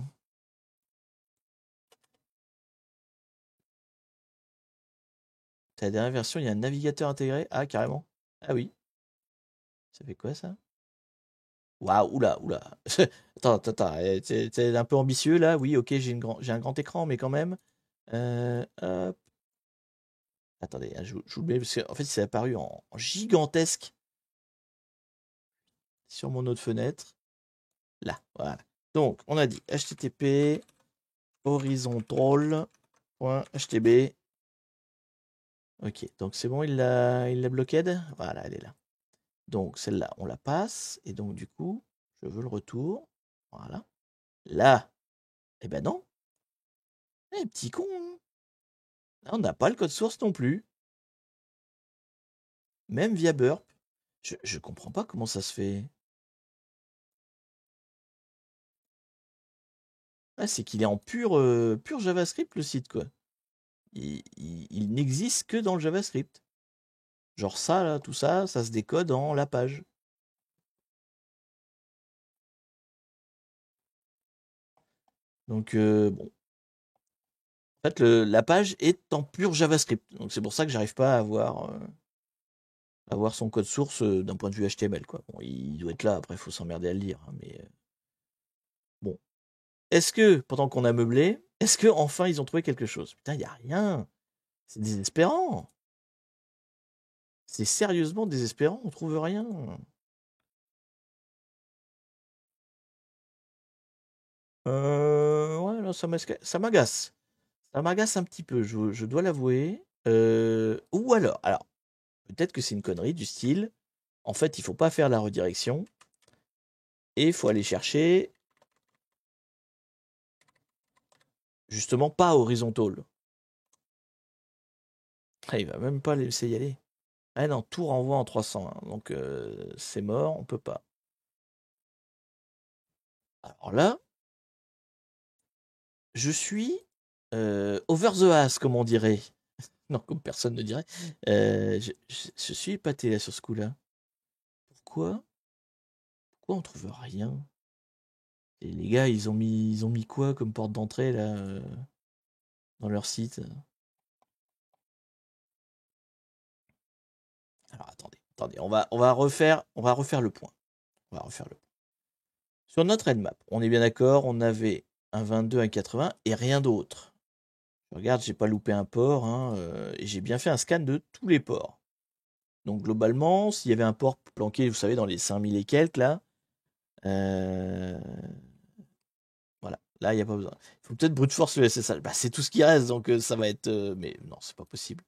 C'est la dernière version, il y a un navigateur intégré. Ah, carrément. Ah oui. Ça fait quoi ça? Waouh, oula, oula. Attends, t'es un peu ambitieux là. Oui, ok, j'ai un grand écran, mais quand même. Hop. Attendez, hein, je vous le mets parce qu'en fait, c'est apparu en gigantesque sur mon autre fenêtre. Là, voilà. Donc, on a dit http horizontal.htb. Ok, donc c'est bon, il l'a bloqué. Voilà, elle est là. Donc, celle-là, on la passe. Et donc, du coup, je veux le retour. Voilà. Là, eh ben non. Eh, petit con. Hein. Là, on n'a pas le code source non plus. Même via Burp. Je comprends pas comment ça se fait. Ah, c'est qu'il est en pur JavaScript, le site, quoi. Il n'existe que dans le JavaScript. Genre ça, là, tout ça, ça se décode en la page. Donc, bon. En fait, la page est en pur JavaScript. Donc, c'est pour ça que j'arrive pas à voir son code source d'un point de vue HTML, quoi. Bon, il doit être là, après, il faut s'emmerder à le lire. Hein, mais bon. Est-ce que, pendant qu'on a meublé, est-ce que enfin ils ont trouvé quelque chose? Putain, il n'y a rien. C'est désespérant. C'est sérieusement désespérant, on trouve rien. Ouais, non, ça m'agace. Ça m'agace un petit peu, je dois l'avouer. Ou alors, peut-être que c'est une connerie du style, en fait, il faut pas faire la redirection, et il faut aller chercher, justement, pas horizontal. Ah, il va même pas laisser y aller. Ah non, tout renvoie en 300, hein, donc c'est mort, on peut pas. Alors là, je suis over the ass, comme on dirait. Non, comme personne ne dirait. Je suis épaté là sur ce coup-là. Pourquoi? Pourquoi on trouve rien? Et les gars, ils ont mis quoi comme porte d'entrée là dans leur site? Alors attendez, on va refaire le point. On va refaire le point. Sur notre nmap, on est bien d'accord, on avait un 22, un 80 et rien d'autre. Je regarde, j'ai pas loupé un port, hein, et j'ai bien fait un scan de tous les ports. Donc globalement, s'il y avait un port planqué, vous savez, dans les 5000 et quelques là, euh, voilà, là il n'y a pas besoin. Il faut peut-être brute force le SSH. Bah, c'est tout ce qui reste, donc ça va être. Mais non, c'est pas possible.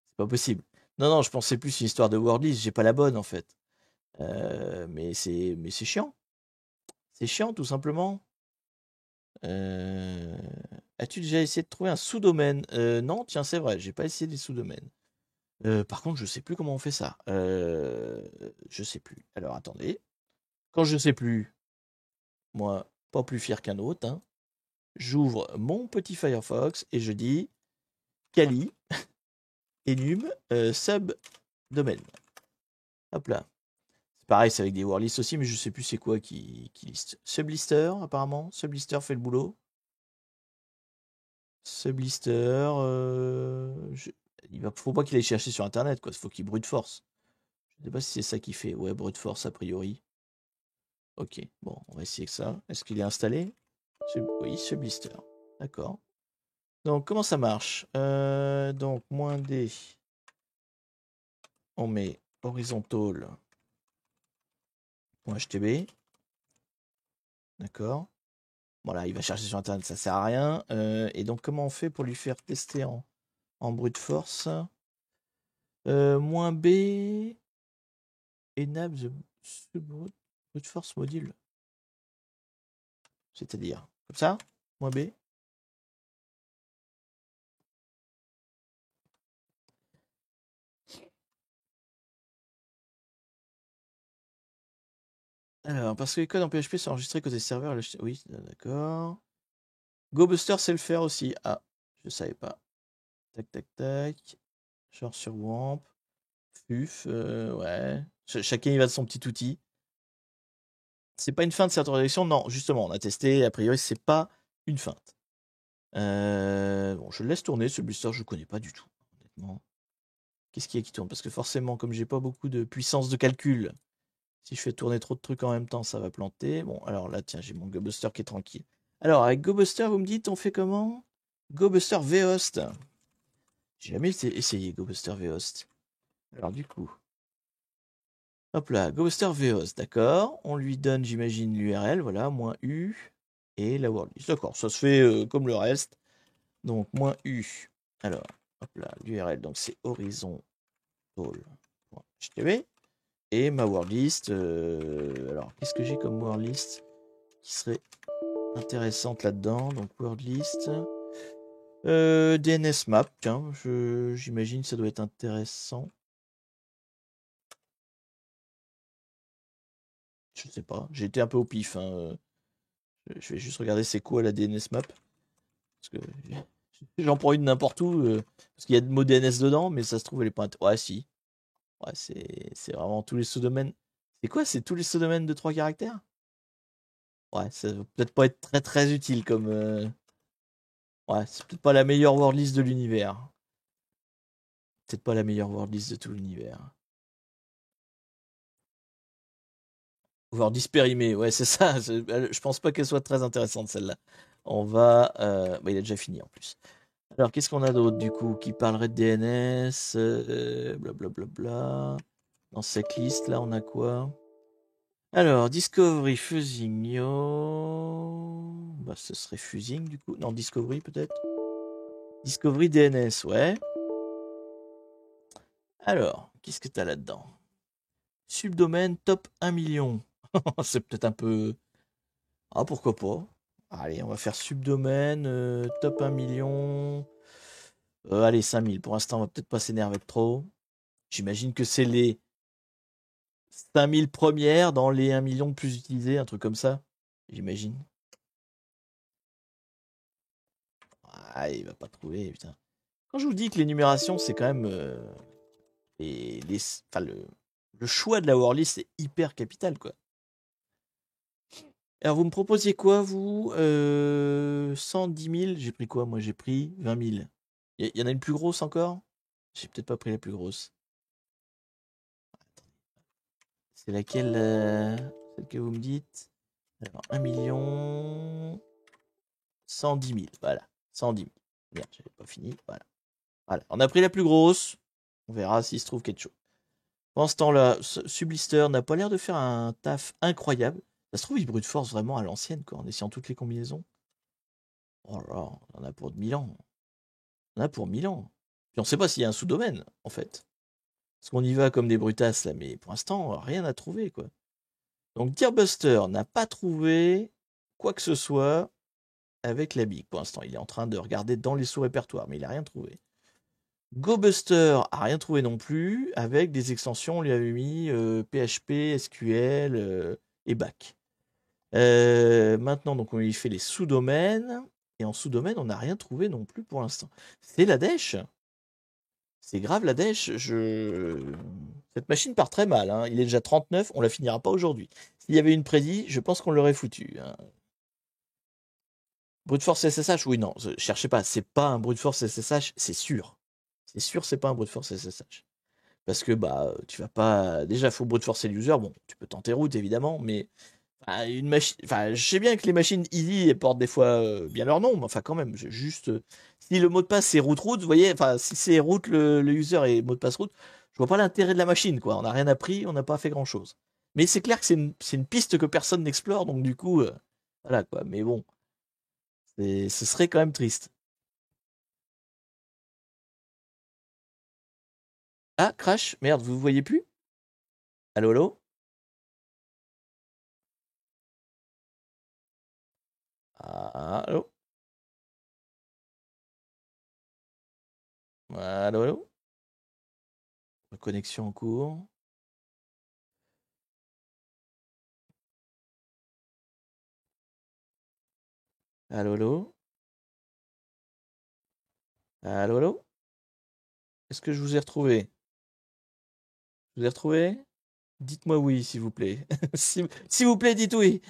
C'est pas possible. Non, non, je pensais plus une histoire de wordlist, j'ai pas la bonne en fait. Mais c'est chiant. C'est chiant tout simplement. Euh, As-tu déjà essayé de trouver un sous-domaine? Non, tiens, c'est vrai, j'ai pas essayé des sous-domaines. Par contre, je sais plus comment on fait ça. Je sais plus. Alors attendez. Quand je sais plus, moi, pas plus fier qu'un autre, hein, j'ouvre mon petit Firefox et je dis Kali, enum, subdomaine. Hop là. C'est pareil, c'est avec des wordlists aussi, mais je sais plus c'est quoi qui liste. Sublister, apparemment. Sublister fait le boulot. Sublister. Faut pas qu'il aille chercher sur internet, quoi. Il faut qu'il brute force. Je sais pas si c'est ça qu'il fait. Ouais, brute force a priori. Ok, bon, on va essayer que ça. Est-ce qu'il est installé? Oui, Sublister. D'accord. Donc, comment ça marche? Donc, -d. On met horizontal.htb. D'accord. Voilà, il va chercher sur internet, ça sert à rien. Et donc comment on fait pour lui faire tester en brute force? Moins B. Enable the brute force module. C'est-à-dire, comme ça? Moins B. Alors, parce que les codes en PHP sont enregistrés côté serveur. Oui, d'accord. GoBuster sait le faire aussi. Ah, je savais pas. Tac, tac, tac. Genre sur WAMP. FUF, ouais. Chacun y va de son petit outil. C'est pas une feinte cette redirection? Non, justement, on a testé. A priori, c'est pas une feinte. Bon, je le laisse tourner. Ce booster, je connais pas du tout, honnêtement. Qu'est-ce qu'il y a qui tourne? Parce que forcément, comme j'ai pas beaucoup de puissance de calcul, si je fais tourner trop de trucs en même temps, ça va planter. Bon, alors là, tiens, j'ai mon GoBuster qui est tranquille. Alors, avec GoBuster, vous me dites, on fait comment? GoBuster vhost. J'ai jamais essayé GoBuster vhost. Alors, du coup, hop là, GoBuster vhost, d'accord. On lui donne, j'imagine, l'URL, voilà, -u et la worldlist. D'accord, ça se fait comme le reste. Donc, -u. Alors, hop là, l'URL, donc c'est horizontal.html. Et ma worldlist. Alors, qu'est-ce que j'ai comme worldlist qui serait intéressante là-dedans? Donc, worldlist. DNS map, tiens, j'imagine que ça doit être intéressant. Je sais pas, j'ai été un peu au pif. Hein. Je vais juste regarder c'est quoi la DNS map. Parce que j'en prends une n'importe où. Parce qu'il y a de mots DNS dedans, mais ça se trouve, elle est pas. Ouais, si. Ouais, c'est vraiment tous les sous-domaines. C'est quoi? C'est tous les sous-domaines de 3 caractères? Ouais, ça va peut-être pas être très très utile comme. Ouais, c'est peut-être pas la meilleure worldlist de l'univers. Peut-être pas la meilleure worldlist de tout l'univers. Worldlist périmée, ouais, c'est ça. Je pense pas qu'elle soit très intéressante celle-là. On va. Bah, il a déjà fini en plus. Alors, qu'est-ce qu'on a d'autre du coup qui parlerait de DNS? Blablabla. Dans cette liste là, on a quoi? Alors, Discovery Fusingo. Bah, ce serait Fusing du coup. Non, Discovery peut-être. Discovery DNS, ouais. Alors, qu'est-ce que t'as là-dedans? Subdomaine top 1 million. C'est peut-être un peu. Ah, pourquoi pas? Allez, on va faire subdomaine, top 1 million. Allez, 5000. Pour l'instant, on va peut-être pas s'énerver trop. J'imagine que c'est les 5000 premières dans les 1 million de plus utilisés, un truc comme ça. J'imagine. Ah, il va pas trouver, putain. Quand je vous dis que l'énumération, c'est quand même. Enfin, le choix de la worldlist est hyper capital, quoi. Alors, vous me proposiez quoi, vous 110 000. J'ai pris quoi? Moi, j'ai pris 20 000. Il y en a une plus grosse encore? J'ai peut-être pas pris la plus grosse. C'est laquelle? Celle que vous me dites? Alors, 1 million. 110 000. Voilà. 110 000. Merde, j'avais pas fini. Voilà. Voilà. On a pris la plus grosse. On verra s'il se trouve quelque chose. Pendant ce temps-là, Sublister n'a pas l'air de faire un taf incroyable. Ça se trouve, il brute force vraiment à l'ancienne, quoi, en essayant toutes les combinaisons. Oh là là, on en a pour 1000 ans. On en a pour 1000 ans. Puis on sait pas s'il y a un sous-domaine, en fait. Parce qu'on y va comme des brutasses, là, mais pour l'instant, rien à trouver, quoi. Donc, Deerbuster n'a pas trouvé quoi que ce soit avec la big pour l'instant. Il est en train de regarder dans les sous-répertoires, mais il n'a rien trouvé. GoBuster a rien trouvé non plus, avec des extensions, on lui avait mis PHP, SQL et back. Maintenant, donc, on lui fait les sous-domaines, et en sous-domaine, on n'a rien trouvé non plus pour l'instant. C'est la dèche. C'est grave la dèche. Cette machine part très mal. Hein. Il est déjà 39, on la finira pas aujourd'hui. S'il y avait une prédit, je pense qu'on l'aurait foutu. Hein. Brute force SSH, oui, non, cherchez pas, c'est pas un brute force SSH, c'est sûr. C'est sûr, c'est pas un brute force SSH. Parce que, bah, tu vas pas. Déjà, faut brute forcer l'user, bon, tu peux tenter route évidemment, mais. Une machine. Enfin, je sais bien que les machines easy portent des fois bien leur nom, mais enfin, quand même, juste. Si le mot de passe c'est route, vous voyez, enfin, si c'est route le user et mot de passe route, je vois pas l'intérêt de la machine, quoi. On n'a rien appris, on n'a pas fait grand chose. Mais c'est clair que c'est une piste que personne n'explore, donc du coup, voilà, quoi. Mais bon. Ce serait quand même triste. Ah, crash, merde, vous voyez plus? Allô, allô? Ah, allô? Allô, allô? Connexion en cours. Allô, allô? Allô, allô? Est-ce que je vous ai retrouvé? Je vous ai retrouvé? Dites-moi oui, s'il vous plaît. S'il vous plaît, dites oui.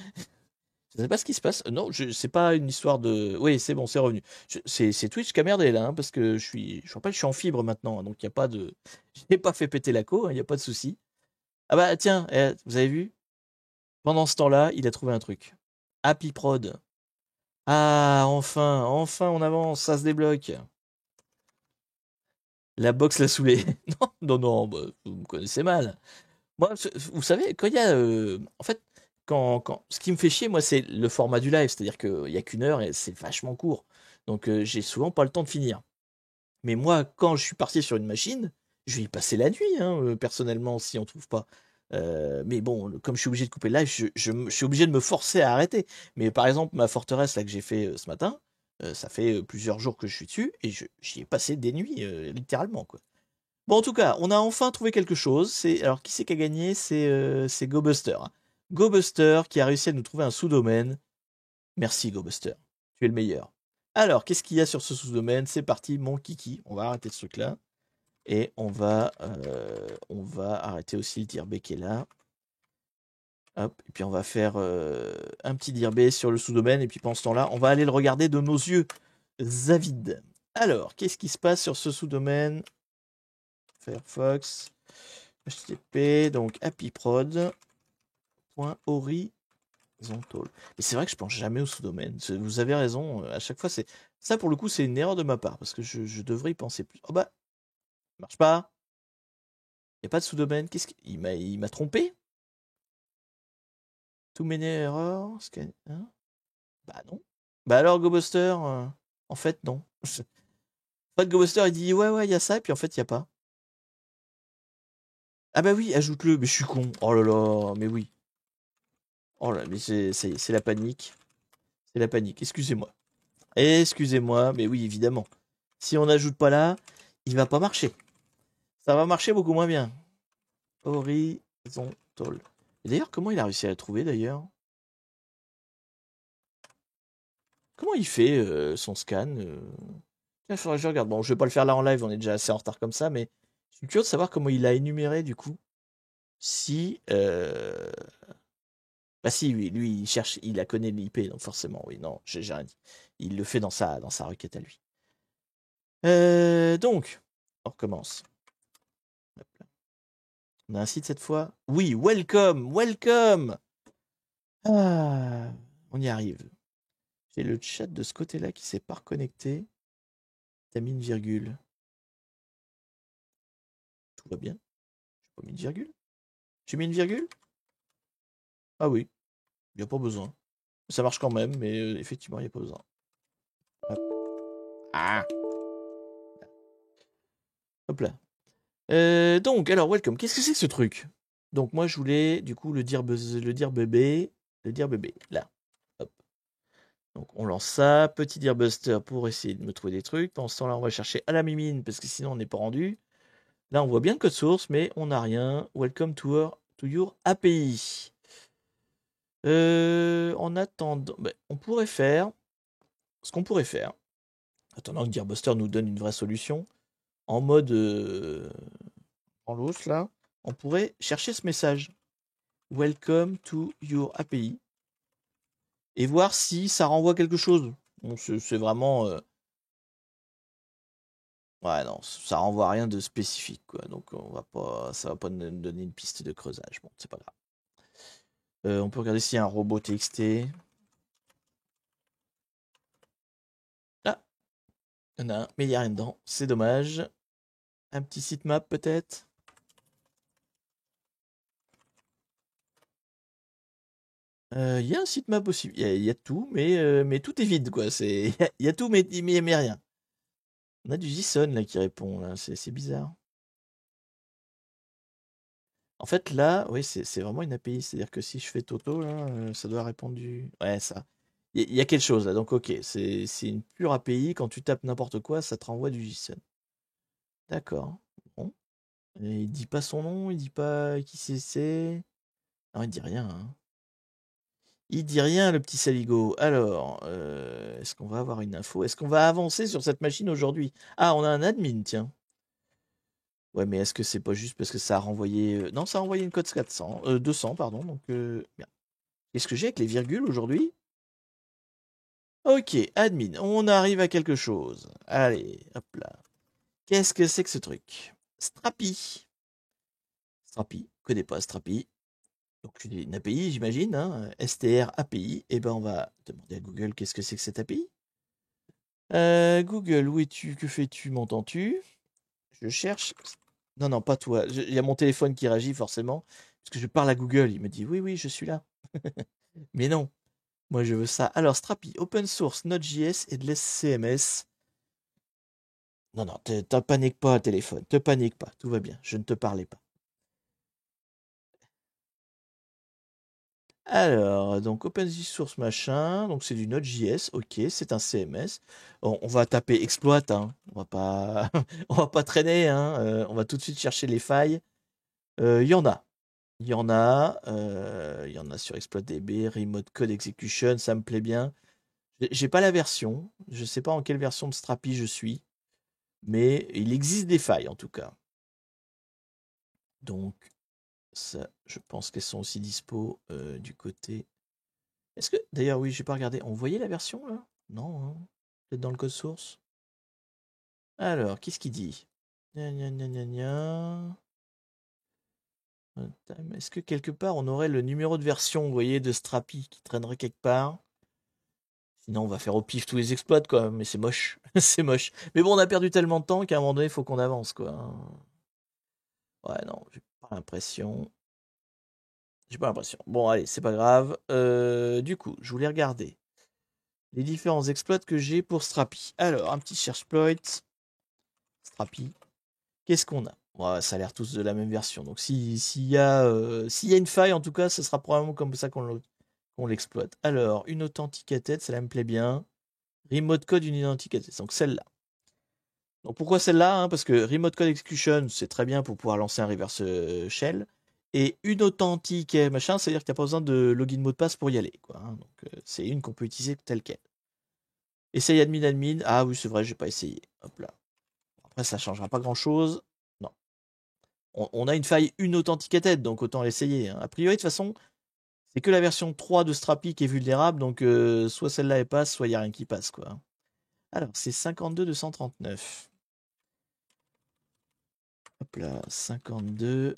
Je ne sais pas ce qui se passe. Non, c'est pas une histoire de. Oui, c'est bon, c'est revenu. C'est Twitch qui a merdé là, hein, parce que je rappelle, je suis en fibre maintenant, hein, donc il n'y a pas de. Je n'ai pas fait péter la co, il n'y a pas de souci. Ah bah tiens, vous avez vu? Pendant ce temps-là, il a trouvé un truc. Happy Prod. Ah, enfin, enfin, on avance, ça se débloque. La box l'a saoulé. Non, non, non, bah, vous me connaissez mal. Moi, vous savez, quand il y a. En fait, ce qui me fait chier, moi, c'est le format du live. C'est-à-dire qu'il n'y a qu'une heure et c'est vachement court. Donc, j'ai souvent pas le temps de finir. Mais moi, quand je suis parti sur une machine, je vais y passer la nuit, hein, personnellement, si on trouve pas. Mais bon, comme je suis obligé de couper le live, je suis obligé de me forcer à arrêter. Mais par exemple, ma forteresse là que j'ai fait ce matin, ça fait plusieurs jours que je suis dessus et j'y ai passé des nuits, littéralement, quoi. Bon, en tout cas, on a enfin trouvé quelque chose. Alors, qui c'est qui a gagné? C'est GoBuster, hein. GoBuster qui a réussi à nous trouver un sous-domaine. Merci GoBuster, tu es le meilleur. Alors, qu'est-ce qu'il y a sur ce sous-domaine? C'est parti, mon kiki. On va arrêter ce truc-là. Et on va arrêter aussi le dirbé qui est là. Hop, et puis on va faire un petit dirbé sur le sous-domaine. Et puis pendant ce temps-là, on va aller le regarder de nos yeux avides. Alors, qu'est-ce qui se passe sur ce sous-domaine? Firefox, HTTP, donc happyprod.horizontal. Et c'est vrai que je pense jamais au sous-domaine. Vous avez raison, à chaque fois, c'est ça pour le coup, c'est une erreur de ma part parce que je devrais y penser plus. Oh bah, marche pas. Il n'y a pas de sous-domaine. Il m'a trompé? Too many errors? Hein? Bah non. Bah alors, GoBuster, en fait, non. En fait, GoBuster, il dit ouais, ouais, il y a ça, et puis en fait, il n'y a pas. Ah bah oui, ajoute-le, mais je suis con. Oh là là, mais oui. Oh là, mais c'est la panique. C'est la panique, excusez-moi. Excusez-moi, mais oui, évidemment. Si on n'ajoute pas là, il va pas marcher. Ça va marcher beaucoup moins bien. Horizontal. Et d'ailleurs, comment il a réussi à la trouver d'ailleurs? Comment il fait son scan? Tiens, faudrait que je regarde. Bon, je vais pas le faire là en live, on est déjà assez en retard comme ça, mais je suis curieux de savoir comment il a énuméré du coup. Si. Bah si, lui, il cherche, il a connaît l'IP, donc forcément, oui, non, j'ai rien dit. Il le fait dans sa requête à lui. Donc, on recommence. Hop là. On a un site cette fois. Oui, welcome, welcome. Ah, on y arrive. J'ai le chat de ce côté-là qui s'est pas reconnecté. T'as mis une virgule. Tout va bien. J'ai pas mis une virgule. J'ai mis une virgule? Ah oui, il n'y a pas besoin. Ça marche quand même, mais effectivement, il n'y a pas besoin. Hop. Ah, hop là. Donc, alors, welcome. Qu'est-ce que c'est que ce truc? Donc, moi, je voulais, du coup, le dire bébé, là. Hop. Donc, on lance ça. Petit dire buster pour essayer de me trouver des trucs. Pendant ce temps-là, on va chercher à la mimine, parce que sinon, on n'est pas rendu. Là, on voit bien le code source, mais on n'a rien. Welcome to your API. En attendant, ben, on pourrait faire ce qu'on pourrait faire. Attendant que Gearbuster nous donne une vraie solution. En mode en l'os là, on pourrait chercher ce message. Welcome to your API. Et voir si ça renvoie quelque chose. Bon, c'est vraiment. Ouais, non, ça renvoie rien de spécifique, quoi. Donc ça va pas nous donner une piste de creusage. Bon, c'est pas grave. On peut regarder s'il y a un robot TXT. Ah, il y en a un, mais il n'y a rien dedans. C'est dommage. Un petit sitemap peut-être. Il y a un sitemap aussi. Il y a tout, mais tout est vide, quoi. Il y a tout, mais rien. On a du JSON là qui répond, là. C'est bizarre. En fait, là, oui, c'est vraiment une API. C'est-à-dire que si je fais Toto, là, ça doit répondre du. Ouais, ça. Il y a quelque chose là. Donc, ok, c'est une pure API. Quand tu tapes n'importe quoi, ça te renvoie du JSON. D'accord. Bon. Et il dit pas son nom, il dit pas qui c'est. Non, il dit rien, hein. Il dit rien, le petit Saligo. Alors, est-ce qu'on va avoir une info? Est-ce qu'on va avancer sur cette machine aujourd'hui? Ah, on a un admin, tiens. Ouais, mais est-ce que c'est pas juste parce que ça a renvoyé. Non, ça a envoyé une code 400, 200, pardon. Donc, bien. Qu'est-ce que j'ai avec les virgules aujourd'hui? Ok, admin, on arrive à quelque chose. Allez, hop là. Qu'est-ce que c'est que ce truc? Strapi. Strapi, connais pas Strapi. Donc une API, j'imagine, hein, STR API. Et ben on va demander à Google qu'est-ce que c'est que cette API. Google, où es-tu? Que fais-tu? M'entends-tu? Je cherche. Non, non, pas toi. Il y a mon téléphone qui réagit forcément. Parce que je parle à Google. Il me dit oui, oui, je suis là. Mais non, moi je veux ça. Alors, Strapi, open source, Node.js et de l'SCMS. Non, non, te panique pas, téléphone. Te panique pas. Tout va bien. Je ne te parlais pas. Alors, donc open source machin, donc c'est du Node.js, ok, c'est un CMS. On va taper exploit, hein. On va pas, on va pas traîner, hein. On va tout de suite chercher les failles. Il y en a, il y en a sur ExploitDB, Remote Code Execution, ça me plaît bien. J'ai pas la version, je sais pas en quelle version de Strapi je suis, mais il existe des failles en tout cas. Donc ça, je pense qu'elles sont aussi dispo du côté. Est-ce que, d'ailleurs, oui, j'ai pas regardé. On voyait la version là? Non, hein. Peut-être dans le code source. Alors, qu'est-ce qu'il dit? Gna, gna, gna, gna, gna. Est-ce que quelque part on aurait le numéro de version, vous voyez, de Strapi qui traînerait quelque part? Sinon, on va faire au pif tous les exploits, quoi. Mais c'est moche. C'est moche. Mais bon, on a perdu tellement de temps qu'à un moment donné, il faut qu'on avance, quoi. Ouais, non, j'ai pas l'impression. J'ai pas l'impression. Bon, allez, c'est pas grave. Du coup, je voulais regarder les différents exploits que j'ai pour Strapi. Alors, un petit cherche-ploit. Strapi. Qu'est-ce qu'on a? Ouais, ça a l'air tous de la même version. Donc, s'il y a une faille, en tout cas, ce sera probablement comme ça qu'on l'exploite. Alors, une authenticated, celle-là me plaît bien. Remote code, une authenticated. Donc, celle-là. Donc pourquoi celle-là, hein? Parce que Remote Code Execution, c'est très bien pour pouvoir lancer un reverse shell. Et une authentique machin, c'est-à-dire que tu n'as pas besoin de login mot de passe pour y aller, quoi, hein. Donc c'est une qu'on peut utiliser telle quelle. Essaye admin admin. Ah oui, c'est vrai, j'ai pas essayé. Hop là. Après, ça changera pas grand-chose. Non. On a une faille une authenticated, donc autant l'essayer, hein. A priori, de toute façon, c'est que la version 3 de Strapi qui est vulnérable, donc soit celle-là elle passe, soit il n'y a rien qui passe, quoi. Alors, c'est 52 239. Hop là, 52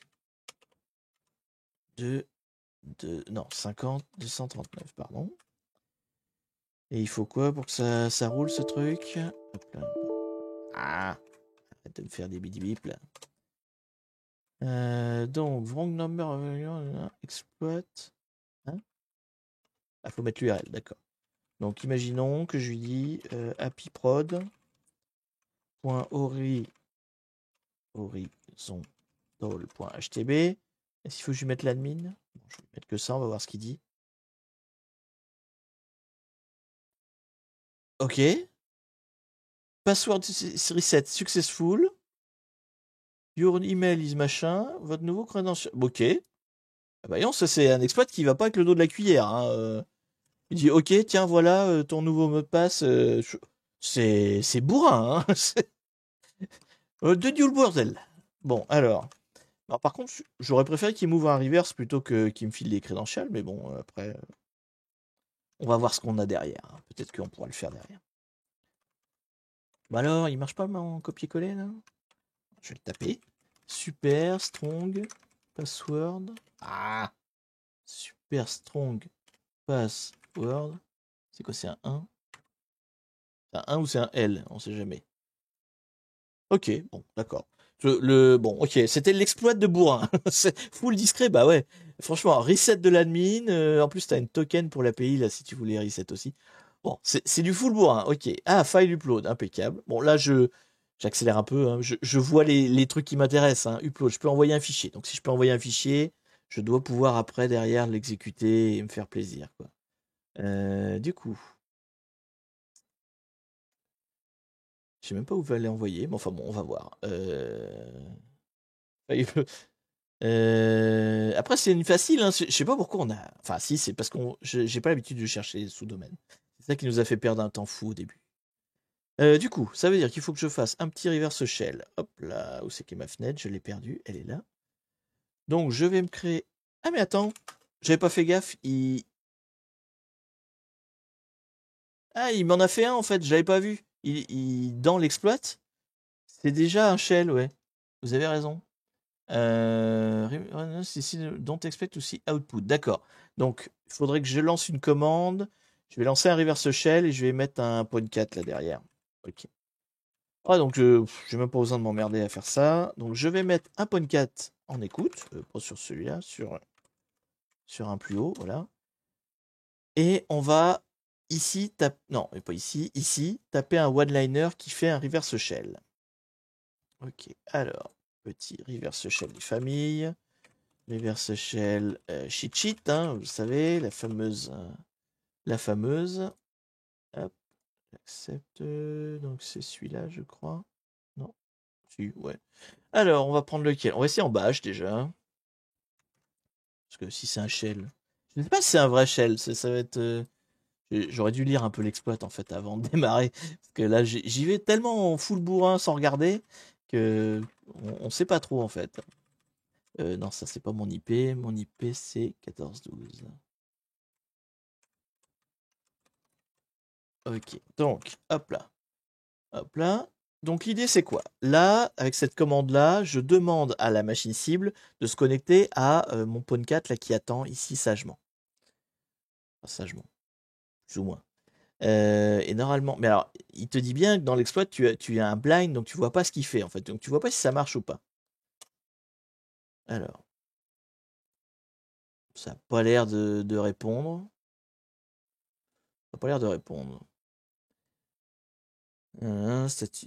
non, 50 239, pardon. Et il faut quoi pour que ça roule ce truc? Hop là. Ah, arrête de me faire des bidibip là. Donc, wrong number exploit. Hein? Ah, faut mettre l'URL, d'accord. Donc, imaginons que je lui dis happyprod.horizontal.htb. Est-ce qu'il faut que je lui mette l'admin? Bon, je vais mettre que ça, on va voir ce qu'il dit. Ok. Password reset successful. Your email is machin. Votre nouveau credential. Ok. Ah bah non, ça c'est un exploit qui va pas avec le dos de la cuillère, hein. Il dit ok, tiens, voilà ton nouveau mot de passe. C'est bourrin, hein. De Dual Bordel. Bon, alors, par contre, j'aurais préféré qu'il m'ouvre un reverse plutôt que qu'il me file les credentials, mais bon, après, on va voir ce qu'on a derrière, hein. Peut-être qu'on pourra le faire derrière. Bah alors, il marche pas mon copier-coller là? Je vais le taper. Super strong password. Ah, super strong password. C'est quoi, c'est un 1? C'est un 1 ou c'est un L? On sait jamais. Ok, bon, d'accord. Bon, ok, c'était l'exploit de bourrin. C'est full discret, bah ouais. Franchement, reset de l'admin. En plus, tu as une token pour l'API, là, si tu voulais reset aussi. Bon, c'est du full bourrin, ok. Ah, file upload, impeccable. Bon, là, j'accélère un peu. Hein. Je vois les trucs qui m'intéressent. Hein. Upload, je peux envoyer un fichier. Donc, si je peux envoyer un fichier, je dois pouvoir après, derrière, l'exécuter et me faire plaisir, quoi. Du coup, je sais même pas où va aller envoyer, mais enfin bon, on va voir. Après, c'est une facile, hein. Je sais pas pourquoi on a. Enfin, si, c'est parce qu'on. J'ai pas l'habitude de chercher les sous-domaines. C'est ça qui nous a fait perdre un temps fou au début. Du coup, ça veut dire qu'il faut que je fasse un petit reverse shell. Hop là, où c'est qu'est ma fenêtre? Je l'ai perdue, elle est là. Donc, je vais me créer. Ah, mais attends, j'avais pas fait gaffe. Ah, il m'en a fait un en fait, je l'avais pas vu. Dans l'exploit, c'est déjà un shell, ouais. Vous avez raison. Don't expect to see output. D'accord. Donc, il faudrait que je lance une commande. Je vais lancer un reverse shell et je vais mettre un point 4 là derrière. Ok. Ah, donc, j'ai même pas besoin de m'emmerder à faire ça. Donc, je vais mettre un point 4 en écoute. Pas sur celui-là, sur un plus haut. Voilà. Et on va ici taper. Non, mais pas ici. Ici, taper un one-liner qui fait un reverse shell. Ok. Alors, petit reverse shell des familles. Reverse shell cheat sheet, hein, vous savez, la fameuse. Hop, j'accepte. Donc c'est celui-là, je crois. Non, si, ouais. Alors, on va prendre lequel? On va essayer en bash déjà. Parce que si c'est un shell. Je ne sais pas si c'est un vrai shell. Ça va être. J'aurais dû lire un peu l'exploit en fait avant de démarrer. Parce que là, j'y vais tellement en full bourrin sans regarder que on sait pas trop en fait. Non, ça c'est pas mon IP. Mon IP c'est 1412. Ok, donc, hop là. Hop là. Donc l'idée c'est quoi? Là, avec cette commande-là, je demande à la machine cible de se connecter à mon pawn 4 là, qui attend ici sagement. Enfin, sagement, plus ou moins. Et normalement, mais alors, il te dit bien que dans l'exploit, tu as un blind, donc tu vois pas ce qu'il fait en fait. Donc tu vois pas si ça marche ou pas. Alors, ça n'a pas l'air de répondre. Ça n'a pas l'air de répondre.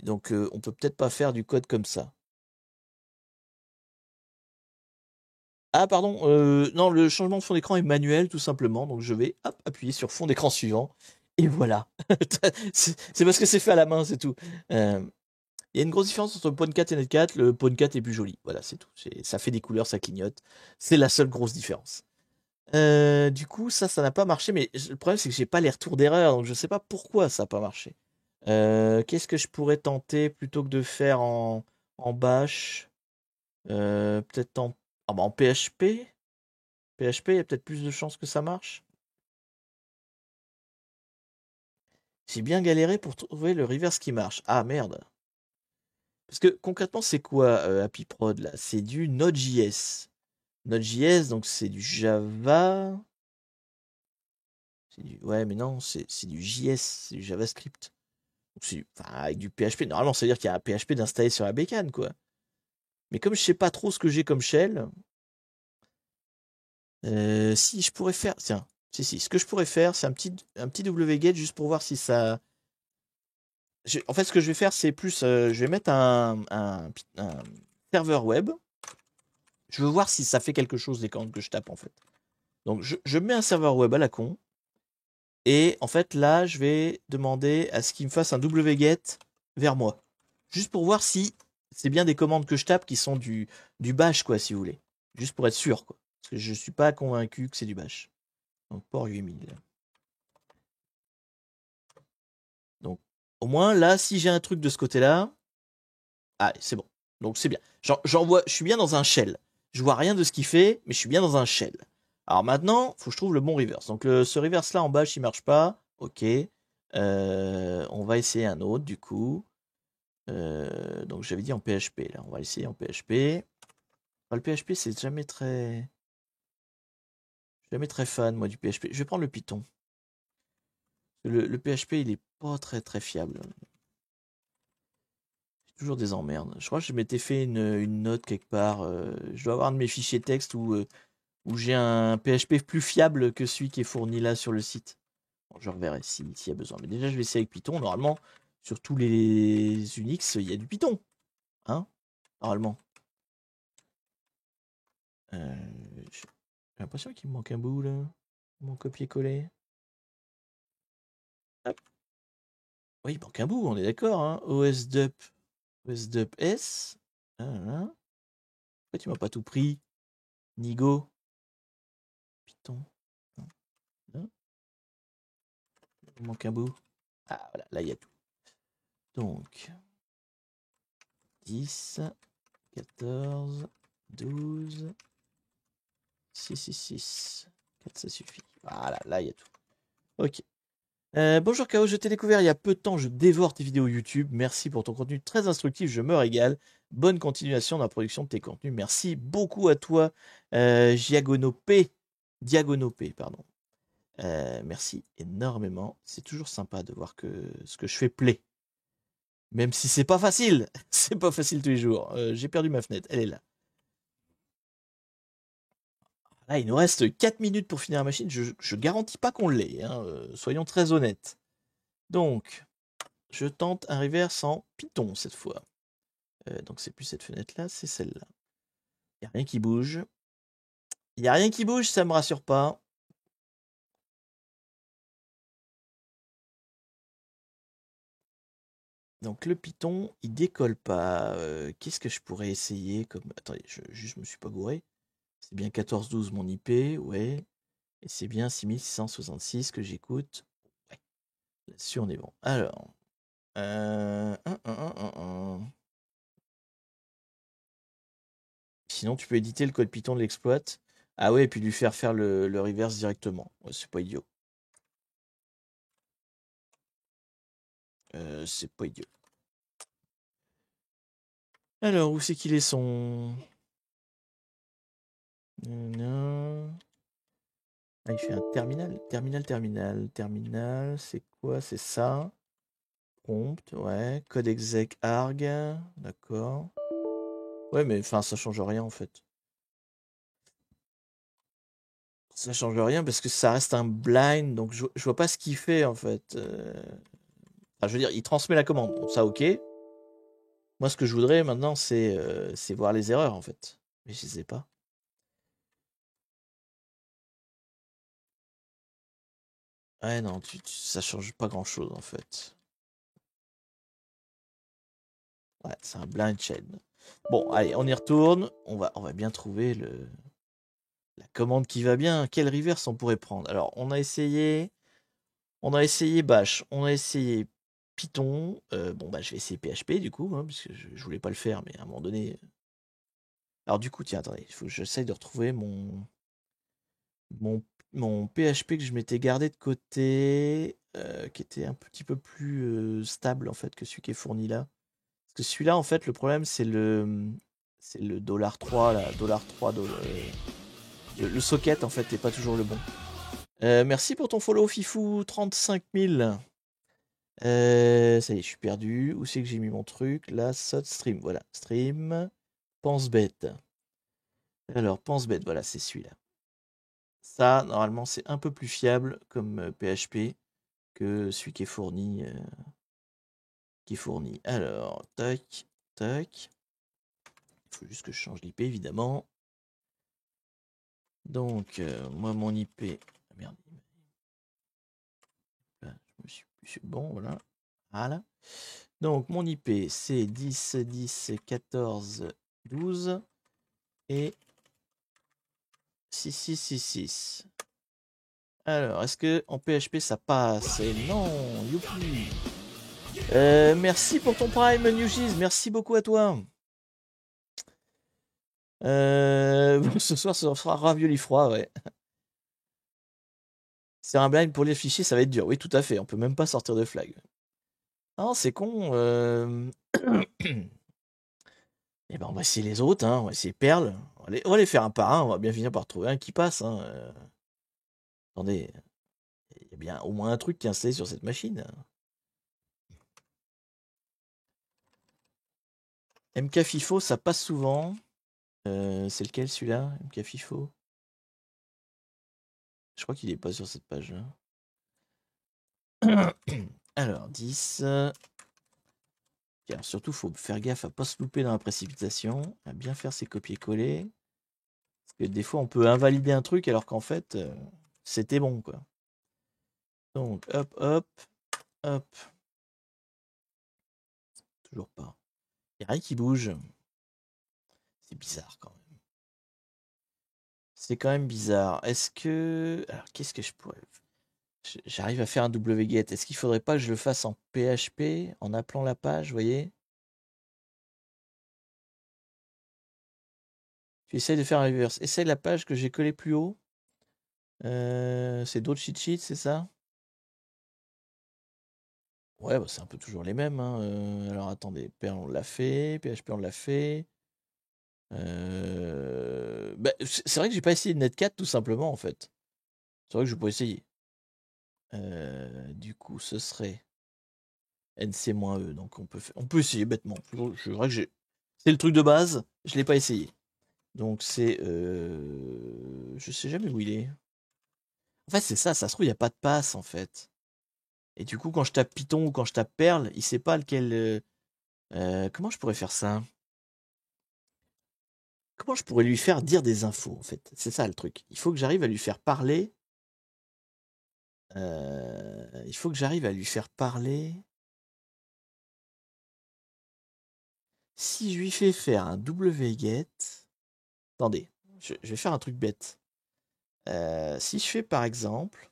Donc on peut peut-être pas faire du code comme ça. Ah pardon, non, le changement de fond d'écran est manuel tout simplement, donc je vais hop, appuyer sur fond d'écran suivant, et voilà. C'est parce que c'est fait à la main, c'est tout. Il y a une grosse différence entre Pawn 4 et Net 4, le Pawn 4 est plus joli, voilà, c'est tout. Ça fait des couleurs, ça clignote, c'est la seule grosse différence. Du coup, ça n'a pas marché, mais le problème c'est que j'ai pas les retours d'erreur, donc je sais pas pourquoi ça n'a pas marché. Qu'est-ce que je pourrais tenter plutôt que de faire en bash? Peut-être en PHP? PHP, il y a peut-être plus de chances que ça marche. J'ai bien galéré pour trouver le reverse qui marche. Ah merde. Parce que concrètement, c'est quoi Happy Prod là? C'est du Node.js. Node.js, donc c'est du Java. Ouais, mais non, c'est du JS, c'est du JavaScript. Donc enfin, avec du PHP. Normalement, ça veut dire qu'il y a un PHP d'installer sur la bécane, quoi. Mais comme je sais pas trop ce que j'ai comme shell, si je pourrais faire. Tiens, si, ce que je pourrais faire, c'est un petit wget juste pour voir si ça. En fait, ce que je vais faire, c'est plus, je vais mettre un serveur web. Je veux voir si ça fait quelque chose des commandes que je tape en fait. Donc, je mets un serveur web à la con. Et en fait, là, je vais demander à ce qu'il me fasse un wget vers moi. Juste pour voir si c'est bien des commandes que je tape qui sont du bash, quoi, si vous voulez. Juste pour être sûr, quoi. Parce que je suis pas convaincu que c'est du bash. Donc, port 8000. Donc, au moins, là, si j'ai un truc de ce côté-là, ah, c'est bon. Donc c'est bien. Je suis bien dans un shell. Je vois rien de ce qu'il fait, mais je suis bien dans un shell. Alors maintenant, faut que je trouve le bon reverse. Donc ce reverse là en bas, il marche pas. Ok. On va essayer un autre du coup. Donc j'avais dit en PHP là. On va essayer en PHP. Enfin, le PHP c'est jamais très fan moi du PHP. Je vais prendre le Python. Le PHP il est pas très très fiable. Toujours des emmerdes. Je crois que je m'étais fait une note quelque part. Je dois avoir un de mes fichiers texte où Ou j'ai un PHP plus fiable que celui qui est fourni là sur le site. Bon, je reverrai s'il y a besoin. Mais déjà, je vais essayer avec Python. Normalement, sur tous les Unix, il y a du Python. Hein? Normalement. J'ai l'impression qu'il me manque un bout là. Mon copier-coller. Hop. Oui, il manque un bout, on est d'accord. Hein? OSDup. OSDup S. Pourquoi tu m'as pas tout pris? Nigo. Python. Non. Non. Il manque un bout. Ah voilà, là il y a tout. Donc 10, 14, 12, 6. 4 ça suffit. Voilà, là il y a tout. Ok. Bonjour Kao, je t'ai découvert il y a peu de temps, je dévore tes vidéos YouTube. Merci pour ton contenu très instructif, je me régale. Bonne continuation dans la production de tes contenus. Merci beaucoup à toi, Diagonopé, pardon. Merci énormément. C'est toujours sympa de voir que ce que je fais plaît. Même si c'est pas facile. C'est pas facile tous les jours. J'ai perdu ma fenêtre, elle est là. Là, il nous reste 4 minutes pour finir la machine. Je garantis pas qu'on l'ait, hein, soyons très honnêtes. Donc, je tente un reverse en Python cette fois. Donc c'est plus cette fenêtre-là, c'est celle-là. Il n'y a rien qui bouge. Il n'y a rien qui bouge, ça me rassure pas. Donc le Python, il décolle pas. Qu'est-ce que je pourrais essayer comme... Attendez, juste me suis pas gouré. C'est bien 1412 mon IP, ouais. Et c'est bien 6666 que j'écoute. Ouais. Là-dessus, on est bon. Alors. Sinon, tu peux éditer le code Python de l'exploit. Ah ouais, et puis lui faire faire le reverse directement. Ouais, c'est pas idiot. C'est pas idiot. Alors, où c'est qu'il est son... Non. Ah, il fait un terminal. Terminal, c'est quoi? C'est ça. Prompt, ouais. Code exec arg. D'accord. Ouais, mais enfin, ça change rien en fait. Ça change rien parce que ça reste un blind, donc je vois pas ce qu'il fait en fait. Enfin, je veux dire, il transmet la commande, donc ça ok. Moi, ce que je voudrais maintenant, c'est voir les erreurs en fait. Mais je sais pas. Ouais, non, ça change pas grand chose en fait. Ouais, c'est un blind chain. Bon, allez, on y retourne. On va bien trouver la commande qui va bien. Quel reverse on pourrait prendre? Alors, on a essayé Bash, on a essayé Python. Bon, bah, je vais essayer PHP du coup, hein, puisque je voulais pas le faire, mais à un moment donné. Alors, du coup, tiens, attendez, il faut que j'essaye de retrouver mon, mon PHP que je m'étais gardé de côté, qui était un petit peu plus stable en fait que celui qui est fourni là. Parce que celui-là, en fait, le problème, c'est le $3, là, $3, le socket, en fait, n'est pas toujours le bon. Merci pour ton follow, Fifou, 35 000. Ça y est, je suis perdu. Où c'est que j'ai mis mon truc? Là, stream, voilà. Stream, pense bête. Alors, pense bête, voilà, c'est celui-là. Ça, normalement, c'est un peu plus fiable comme PHP que celui qui est fourni. Alors, tac, tac. Il faut juste que je change l'IP, évidemment. Donc, moi, mon IP. Ah, merde. Là, je suis bon, voilà. Voilà. Donc, mon IP, c'est 10, 10, 14, 12 et 6666. Alors, est-ce que en PHP ça passe? Et non, youpi. Merci pour ton prime, Newgiz. Merci beaucoup à toi. Ce soir, ce sera ravioli froid, ouais. C'est un blind pour les fichiers, ça va être dur. Oui, tout à fait. On peut même pas sortir de flag. Ah, c'est con. Eh ben, on va essayer les autres, hein. On va essayer Perle. On va les faire un par un. On va bien finir par trouver un qui passe, hein. Attendez, il y a bien au moins un truc qui est installé sur cette machine. MK FIFO, ça passe souvent. C'est lequel celui-là? MK FIFO? Je crois qu'il est pas sur cette page-là. Alors, 10. Alors, surtout, faut faire gaffe à pas se louper dans la précipitation, à bien faire ses copier-coller. Parce que des fois, on peut invalider un truc alors qu'en fait, c'était bon, quoi. Donc, hop, hop, hop. Toujours pas. Il n'y a rien qui bouge. C'est bizarre quand même. C'est quand même bizarre. Est-ce que... Alors, qu'est-ce que je pourrais... J'arrive à faire un wget. Est-ce qu'il faudrait pas que je le fasse en PHP, en appelant la page, vous voyez? Tu essayes de faire un reverse. Essaye la page que j'ai collée plus haut. C'est d'autres cheat sheets, c'est ça? Ouais, bah, c'est un peu toujours les mêmes, hein. Alors attendez, Perl on l'a fait, PHP on l'a fait. Bah, c'est vrai que j'ai pas essayé de Netcat tout simplement en fait. C'est vrai que je peux essayer. Du coup, ce serait NC-E, donc on peut essayer bêtement. C'est vrai que c'est le truc de base, je l'ai pas essayé. Donc c'est je sais jamais où il est. En fait, c'est ça se trouve il y a pas de passe en fait. Et du coup, quand je tape Python ou quand je tape Perl, il sait pas lequel. Comment je pourrais faire ça? Comment je pourrais lui faire dire des infos, en fait? C'est ça le truc. Il faut que j'arrive à lui faire parler. Il faut que j'arrive à lui faire parler. Si je lui fais faire un wget. Attendez, je vais faire un truc bête. Si je fais par exemple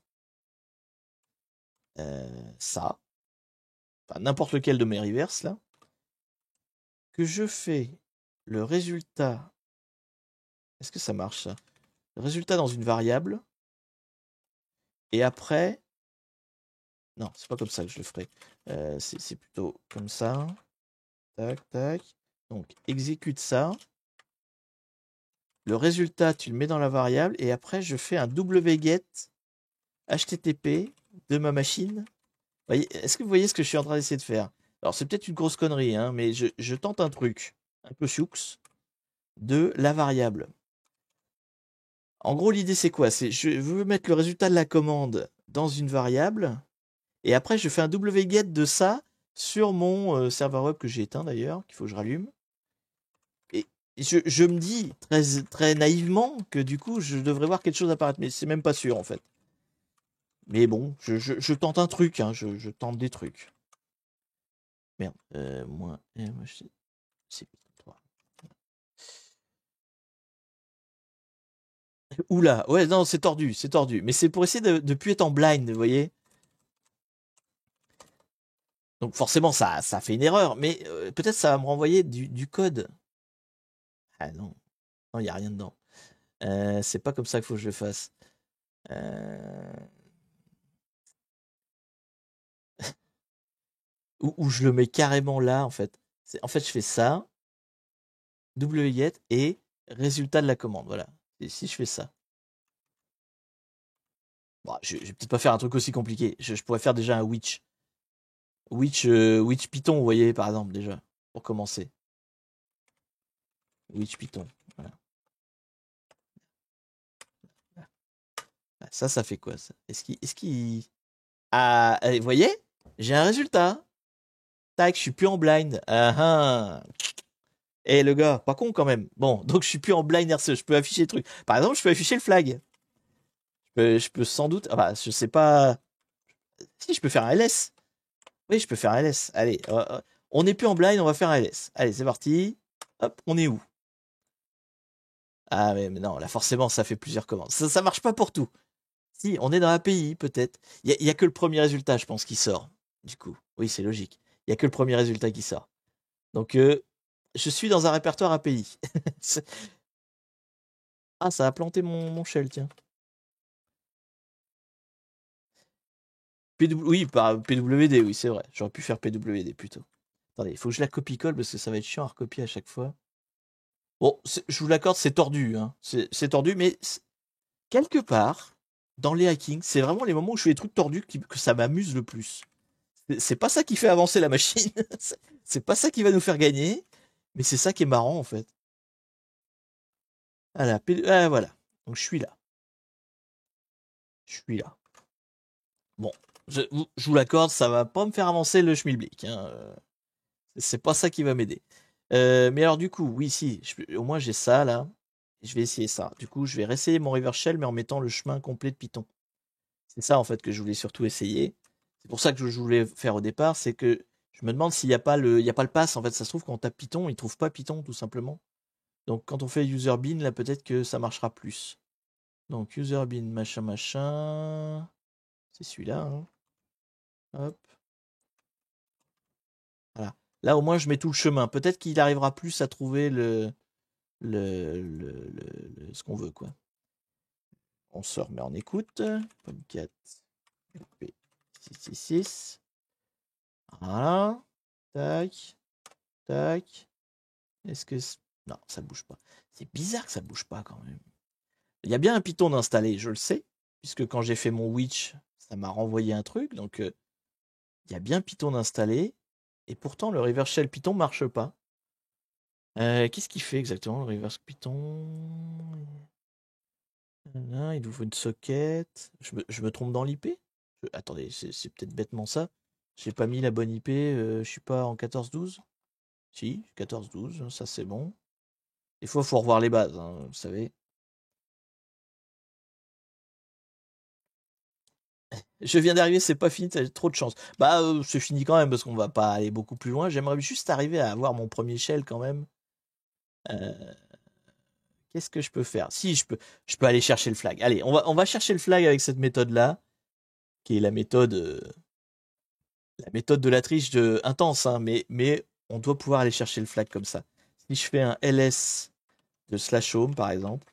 ça, enfin n'importe lequel de mes reverse là, que je fais le résultat. Est-ce que ça marche ça? Le résultat dans une variable. Et après. Non, c'est pas comme ça que je le ferai. C'est plutôt comme ça. Tac, tac. Donc, exécute ça. Le résultat, tu le mets dans la variable. Et après, je fais un wget HTTP de ma machine. Est-ce que vous voyez ce que je suis en train d'essayer de faire? Alors, c'est peut-être une grosse connerie, hein, mais je tente un truc un peu sioux de la variable. En gros, l'idée, c'est quoi? C'est je veux mettre le résultat de la commande dans une variable. Et après, je fais un wget de ça sur mon serveur web que j'ai éteint d'ailleurs, qu'il faut que je rallume. Et je me dis très, très naïvement que du coup, je devrais voir quelque chose apparaître, mais c'est même pas sûr en fait. Mais bon, je tente un truc, hein, je tente des trucs. Merde, moins c'est 3. Oula, ouais, non, c'est tordu, c'est tordu. Mais c'est pour essayer de plus être en blind, vous voyez. Donc forcément, ça fait une erreur, mais peut-être ça va me renvoyer du code. Ah non, non, il n'y a rien dedans. C'est pas comme ça qu'il faut que je le fasse. Ou je le mets carrément là, en fait. En fait, je fais ça, wget et résultat de la commande. Voilà. Et si je fais ça. Bon, je vais peut-être pas faire un truc aussi compliqué. Je pourrais faire déjà un witch. Witch Python, vous voyez, par exemple, déjà. Pour commencer. Witch Python. Voilà. Ça fait quoi, ça? Est-ce qu'il. Ah, vous voyez? J'ai un résultat. Tac, je suis plus en blind. Ah ah. Eh le gars, pas con quand même. Bon, donc je suis plus en blind RCE, je peux afficher le truc. Par exemple, je peux afficher le flag. Je peux sans doute. Ah bah, je sais pas. Si, je peux faire un LS. Oui, je peux faire un LS. Allez, on n'est plus en blind, on va faire un LS. Allez, c'est parti. Hop, on est où? Ah, mais non, là, forcément, ça fait plusieurs commandes. Ça marche pas pour tout. Si, on est dans l'API, peut-être. Il y a que le premier résultat, je pense, qui sort. Du coup, oui, c'est logique. Il y a que le premier résultat qui sort. Donc, je suis dans un répertoire API. Ah, ça a planté mon shell, tiens. Oui, par PWD, oui, c'est vrai. J'aurais pu faire PWD plutôt. Attendez, il faut que je la copie-colle parce que ça va être chiant à recopier à chaque fois. Bon, je vous l'accorde, c'est tordu. Hein. C'est tordu, mais quelque part, dans les hackings, c'est vraiment les moments où je fais des trucs tordus que ça m'amuse le plus. C'est pas ça qui fait avancer la machine. C'est pas ça qui va nous faire gagner. Mais c'est ça qui est marrant, en fait. Voilà. Ah, voilà. Donc, je suis là. Je suis là. Bon, je vous l'accorde, ça va pas me faire avancer le schmilblick. Hein. C'est pas ça qui va m'aider. Mais alors du coup, oui, si, au moins j'ai ça là. Je vais essayer ça. Du coup, je vais réessayer mon reverse shell, mais en mettant le chemin complet de Python. C'est ça en fait que je voulais surtout essayer. C'est pour ça que je voulais faire au départ, c'est que je me demande s'il n'y a pas il y a pas le pass. En fait, ça se trouve quand on tape Python, il trouve pas Python tout simplement. Donc quand on fait user bin, là peut-être que ça marchera plus. Donc user bin machin machin, c'est celui-là. Hein. Hop. Voilà. Là au moins je mets tout le chemin. Peut-être qu'il arrivera plus à trouver ce qu'on veut quoi. On se remet en écoute. Pomcat P666. Voilà. Tac. Tac. Est-ce que... Non, ça bouge pas. C'est bizarre que ça bouge pas quand même. Il y a bien un Python installé, je le sais. Puisque quand j'ai fait mon Witch, ça m'a renvoyé un truc. Donc, il y a bien Python installé. Et pourtant, le reverse shell Python marche pas. Qu'est-ce qu'il fait exactement, le reverse Python? Il ouvre une socket. Je me trompe dans l'IP? Attendez, c'est peut-être bêtement ça. J'ai pas mis la bonne IP. Je suis pas en 14.12? Si, 14.12, ça c'est bon. Des fois, il faut revoir les bases, hein, vous savez. Je viens d'arriver, c'est pas fini, t'as trop de chance. Bah, c'est fini quand même, parce qu'on va pas aller beaucoup plus loin. J'aimerais juste arriver à avoir mon premier shell quand même. Euh, Qu'est-ce que je peux faire? Si, je peux aller chercher le flag. Allez, on va chercher le flag avec cette méthode-là, qui est la méthode de la triche intense, hein, mais on doit pouvoir aller chercher le flag comme ça. Si je fais un ls de slash home, par exemple,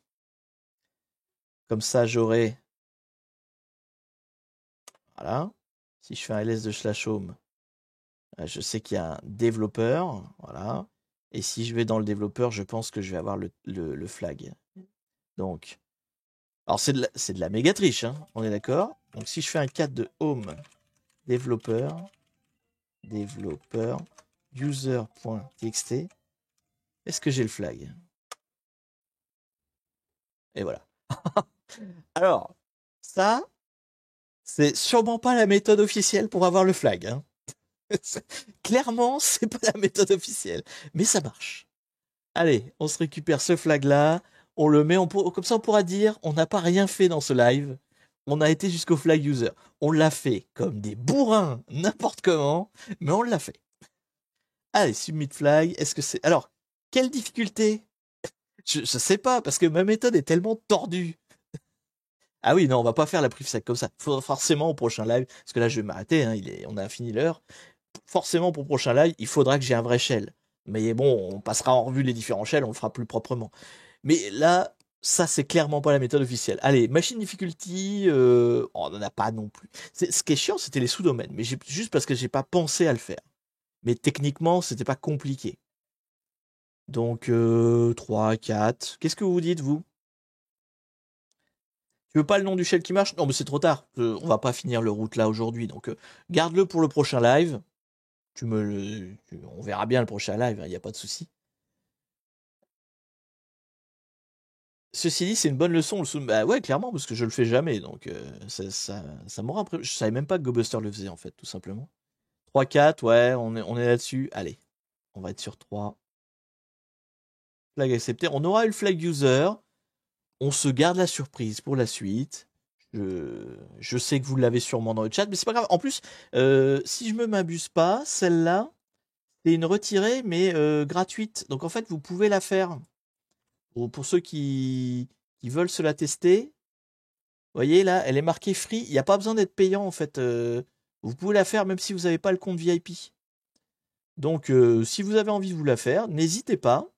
comme ça, j'aurai... Voilà. Si je fais un ls de slash home, je sais qu'il y a un développeur, voilà. Et si je vais dans le développeur, je pense que je vais avoir le flag. Donc, alors c'est de la méga triche, hein, on est d'accord. Donc si je fais un cat de home développeur, user.txt, est-ce que j'ai le flag? Et voilà. Alors, ça, c'est sûrement pas la méthode officielle pour avoir le flag. Hein. Clairement, c'est pas la méthode officielle, mais ça marche. Allez, on se récupère ce flag-là, on le met, comme ça on pourra dire, on n'a pas rien fait dans ce live, on a été jusqu'au flag user. On l'a fait comme des bourrins, n'importe comment, mais on l'a fait. Allez, submit flag, est-ce que c'est... Alors, quelle difficulté? Je sais pas, parce que ma méthode est tellement tordue. Ah oui, non, on va pas faire la privsec comme ça. Faut forcément au prochain live, parce que là je vais m'arrêter, hein, on a fini l'heure. Forcément pour le prochain live, il faudra que j'ai un vrai shell. Mais bon, on passera en revue les différents shells, on le fera plus proprement. Mais là, ça c'est clairement pas la méthode officielle. Allez, machine difficulty, on n'en a pas non plus. Ce qui est chiant, c'était les sous-domaines, mais juste parce que j'ai pas pensé à le faire. Mais techniquement, c'était pas compliqué. Donc 3, 4. Qu'est-ce que vous dites, vous? Tu veux pas le nom du shell qui marche? Non, mais c'est trop tard. On va pas finir le route là aujourd'hui. Donc garde-le pour le prochain live. On verra bien le prochain live, il n'y a pas de souci. Ceci dit, c'est une bonne leçon. Bah ouais, clairement, parce que je le fais jamais. Donc ça m'aura appris. Je savais même pas que GoBuster le faisait, en fait, tout simplement. 3-4, ouais, on est là-dessus. Allez, on va être sur 3. Flag accepté. On aura eu le flag user. On se garde la surprise pour la suite. Je sais que vous l'avez sûrement dans le chat, mais c'est pas grave. En plus, si je me m'abuse pas, celle-là, c'est une retirée, mais gratuite. Donc en fait, vous pouvez la faire. Pour ceux qui veulent se la tester, vous voyez là, elle est marquée free. Il n'y a pas besoin d'être payant en fait. Vous pouvez la faire même si vous n'avez pas le compte VIP. Donc si vous avez envie de vous la faire, n'hésitez pas.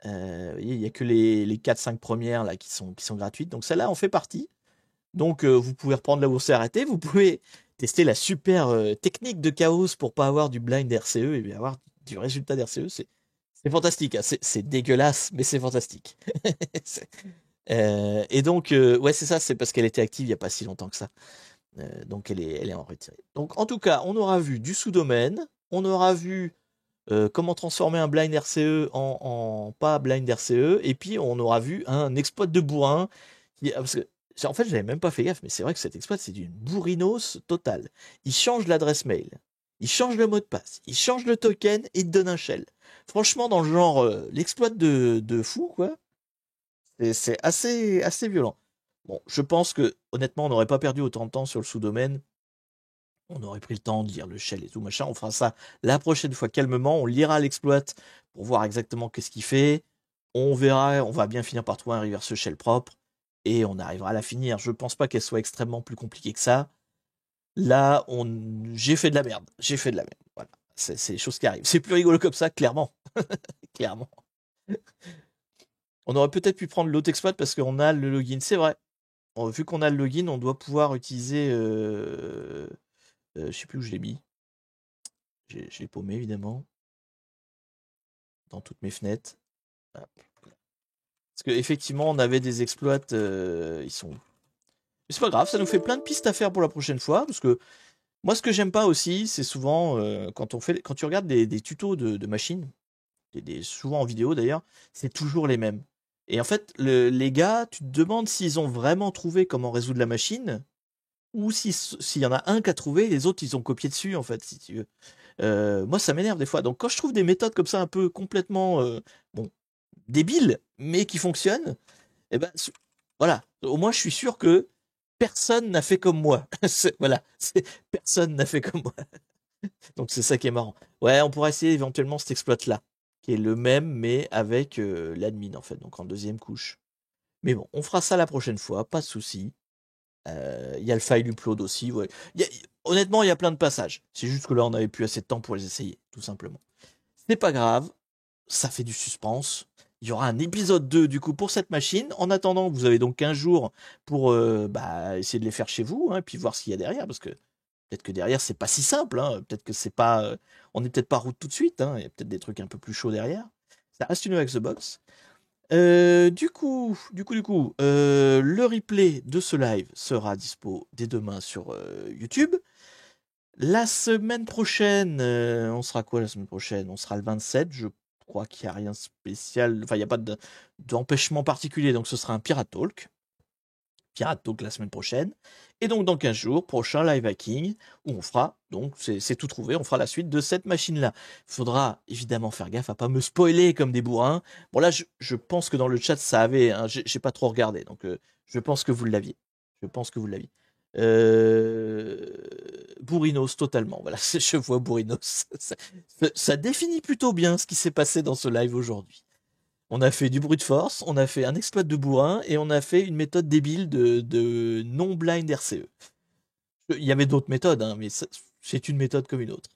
Il n'y a que les 4-5 premières là qui sont gratuites. Donc celle-là en fait partie. Donc vous pouvez reprendre là où c'est arrêté. Vous pouvez tester la super technique de chaos pour pas avoir du blind RCE et avoir du résultat d'RCE. C'est fantastique. Hein. C'est dégueulasse, mais c'est fantastique. Et donc, ouais, c'est ça, c'est parce qu'elle était active il n'y a pas si longtemps que ça. Donc, elle est en retirée. Donc, en tout cas, on aura vu du sous-domaine, on aura vu comment transformer un blind RCE en pas blind RCE, et puis on aura vu un exploit de bourrin. Parce que En fait, j'avais même pas fait gaffe, mais c'est vrai que cet exploit, c'est d'une bourrinos totale. Il change l'adresse mail, il change le mot de passe, il change le token et il te donne un shell. Franchement, dans le genre, l'exploit de fou, quoi, c'est assez violent. Bon, je pense que, honnêtement, on n'aurait pas perdu autant de temps sur le sous-domaine. On aurait pris le temps de lire le shell et tout, machin. On fera ça la prochaine fois calmement. On lira l'exploit pour voir exactement qu'est-ce qu'il fait. On verra, on va bien finir par trouver un reverse shell propre. Et on arrivera à la finir. Je pense pas qu'elle soit extrêmement plus compliquée que ça. Là, j'ai fait de la merde. J'ai fait de la merde. Voilà. C'est les choses qui arrivent. C'est plus rigolo comme ça, clairement. Clairement. On aurait peut-être pu prendre l'autre exploit parce qu'on a le login. C'est vrai. Vu qu'on a le login, on doit pouvoir utiliser. Je sais plus où je l'ai mis. Je l'ai paumé, évidemment. Dans toutes mes fenêtres. Hop. Parce qu'effectivement, on avait des exploits. Ils sont. Mais c'est pas grave, ça nous fait plein de pistes à faire pour la prochaine fois. Parce que moi, ce que j'aime pas aussi, c'est souvent quand tu regardes des tutos de machines, souvent en vidéo d'ailleurs, c'est toujours les mêmes. Et en fait, les gars, tu te demandes s'ils ont vraiment trouvé comment résoudre la machine, ou s'il y en a un qui a trouvé, les autres ils ont copié dessus en fait, si tu veux. Moi, ça m'énerve des fois. Donc, quand je trouve des méthodes comme ça un peu complètement bon, débiles, mais qui fonctionnent, eh ben, voilà. Au moins, je suis sûr que personne n'a fait comme moi. Voilà. Personne n'a fait comme moi. Donc, c'est ça qui est marrant. Ouais, on pourrait essayer éventuellement cet exploit-là, qui est le même, mais avec l'admin, en fait, donc en deuxième couche. Mais bon, on fera ça la prochaine fois, pas de souci. Il y a le file upload aussi. Ouais. Honnêtement, il y a plein de passages. C'est juste que là, on n'avait plus assez de temps pour les essayer, tout simplement. C'est pas grave, ça fait du suspense. Il y aura un épisode 2 du coup pour cette machine. En attendant, vous avez donc 15 jours pour essayer de les faire chez vous, hein, puis voir ce qu'il y a derrière, parce que peut-être que derrière c'est pas si simple. Hein. Peut-être que c'est pas, on n'est peut-être pas route tout de suite. Hein. Il y a peut-être des trucs un peu plus chauds derrière. Ça reste une avec the box. Le replay de ce live sera dispo dès demain sur YouTube. La semaine prochaine, on sera quoi la semaine prochaine? On sera le 27, je crois qu'il n'y a rien de spécial, enfin il n'y a pas d'empêchement particulier, donc ce sera un Pirate Talk. Pirate Talk la semaine prochaine. Et donc dans 15 jours, prochain live hacking, où on fera, donc c'est tout trouvé, on fera la suite de cette machine-là. Il faudra évidemment faire gaffe à pas me spoiler comme des bourrins. Bon là, je pense que dans le chat ça avait, hein, j'ai pas trop regardé, donc je pense que vous l'aviez. Je pense que vous l'aviez. Bourrinos totalement, voilà, je vois Bourrinos. Ça définit plutôt bien ce qui s'est passé dans ce live aujourd'hui. On a fait du brute force, on a fait un exploit de bourrin et on a fait une méthode débile de non-blind RCE. Il y avait d'autres méthodes, hein, mais c'est une méthode comme une autre.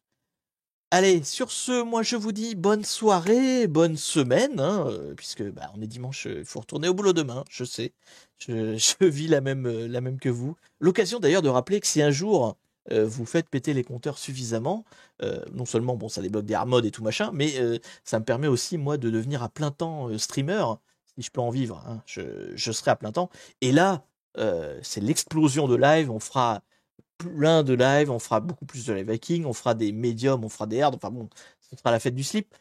Allez, sur ce, moi je vous dis bonne soirée, bonne semaine, hein, puisque on est dimanche, il faut retourner au boulot demain, je sais. Je vis la même que vous. L'occasion d'ailleurs de rappeler que si un jour vous faites péter les compteurs suffisamment, non seulement bon ça débloque des hard modes et tout machin, mais ça me permet aussi moi de devenir à plein temps streamer, si je peux en vivre, hein, je serai à plein temps. Et là, c'est l'explosion de live, on fera plein de live, on fera beaucoup plus de live hacking, on fera des médiums, on fera des hard, enfin bon, ce sera la fête du slip.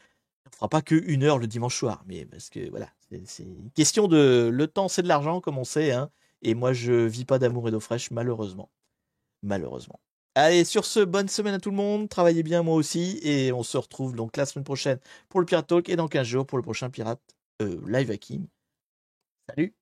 On fera pas que 1 heure le dimanche soir, mais parce que voilà, c'est une question de le temps, c'est de l'argent, comme on sait, hein. Et moi, je vis pas d'amour et d'eau fraîche, malheureusement. Malheureusement. Allez, sur ce, bonne semaine à tout le monde, travaillez bien moi aussi, et on se retrouve donc la semaine prochaine pour le Pirate Talk et dans 15 jours pour le prochain Pirate live hacking. Salut!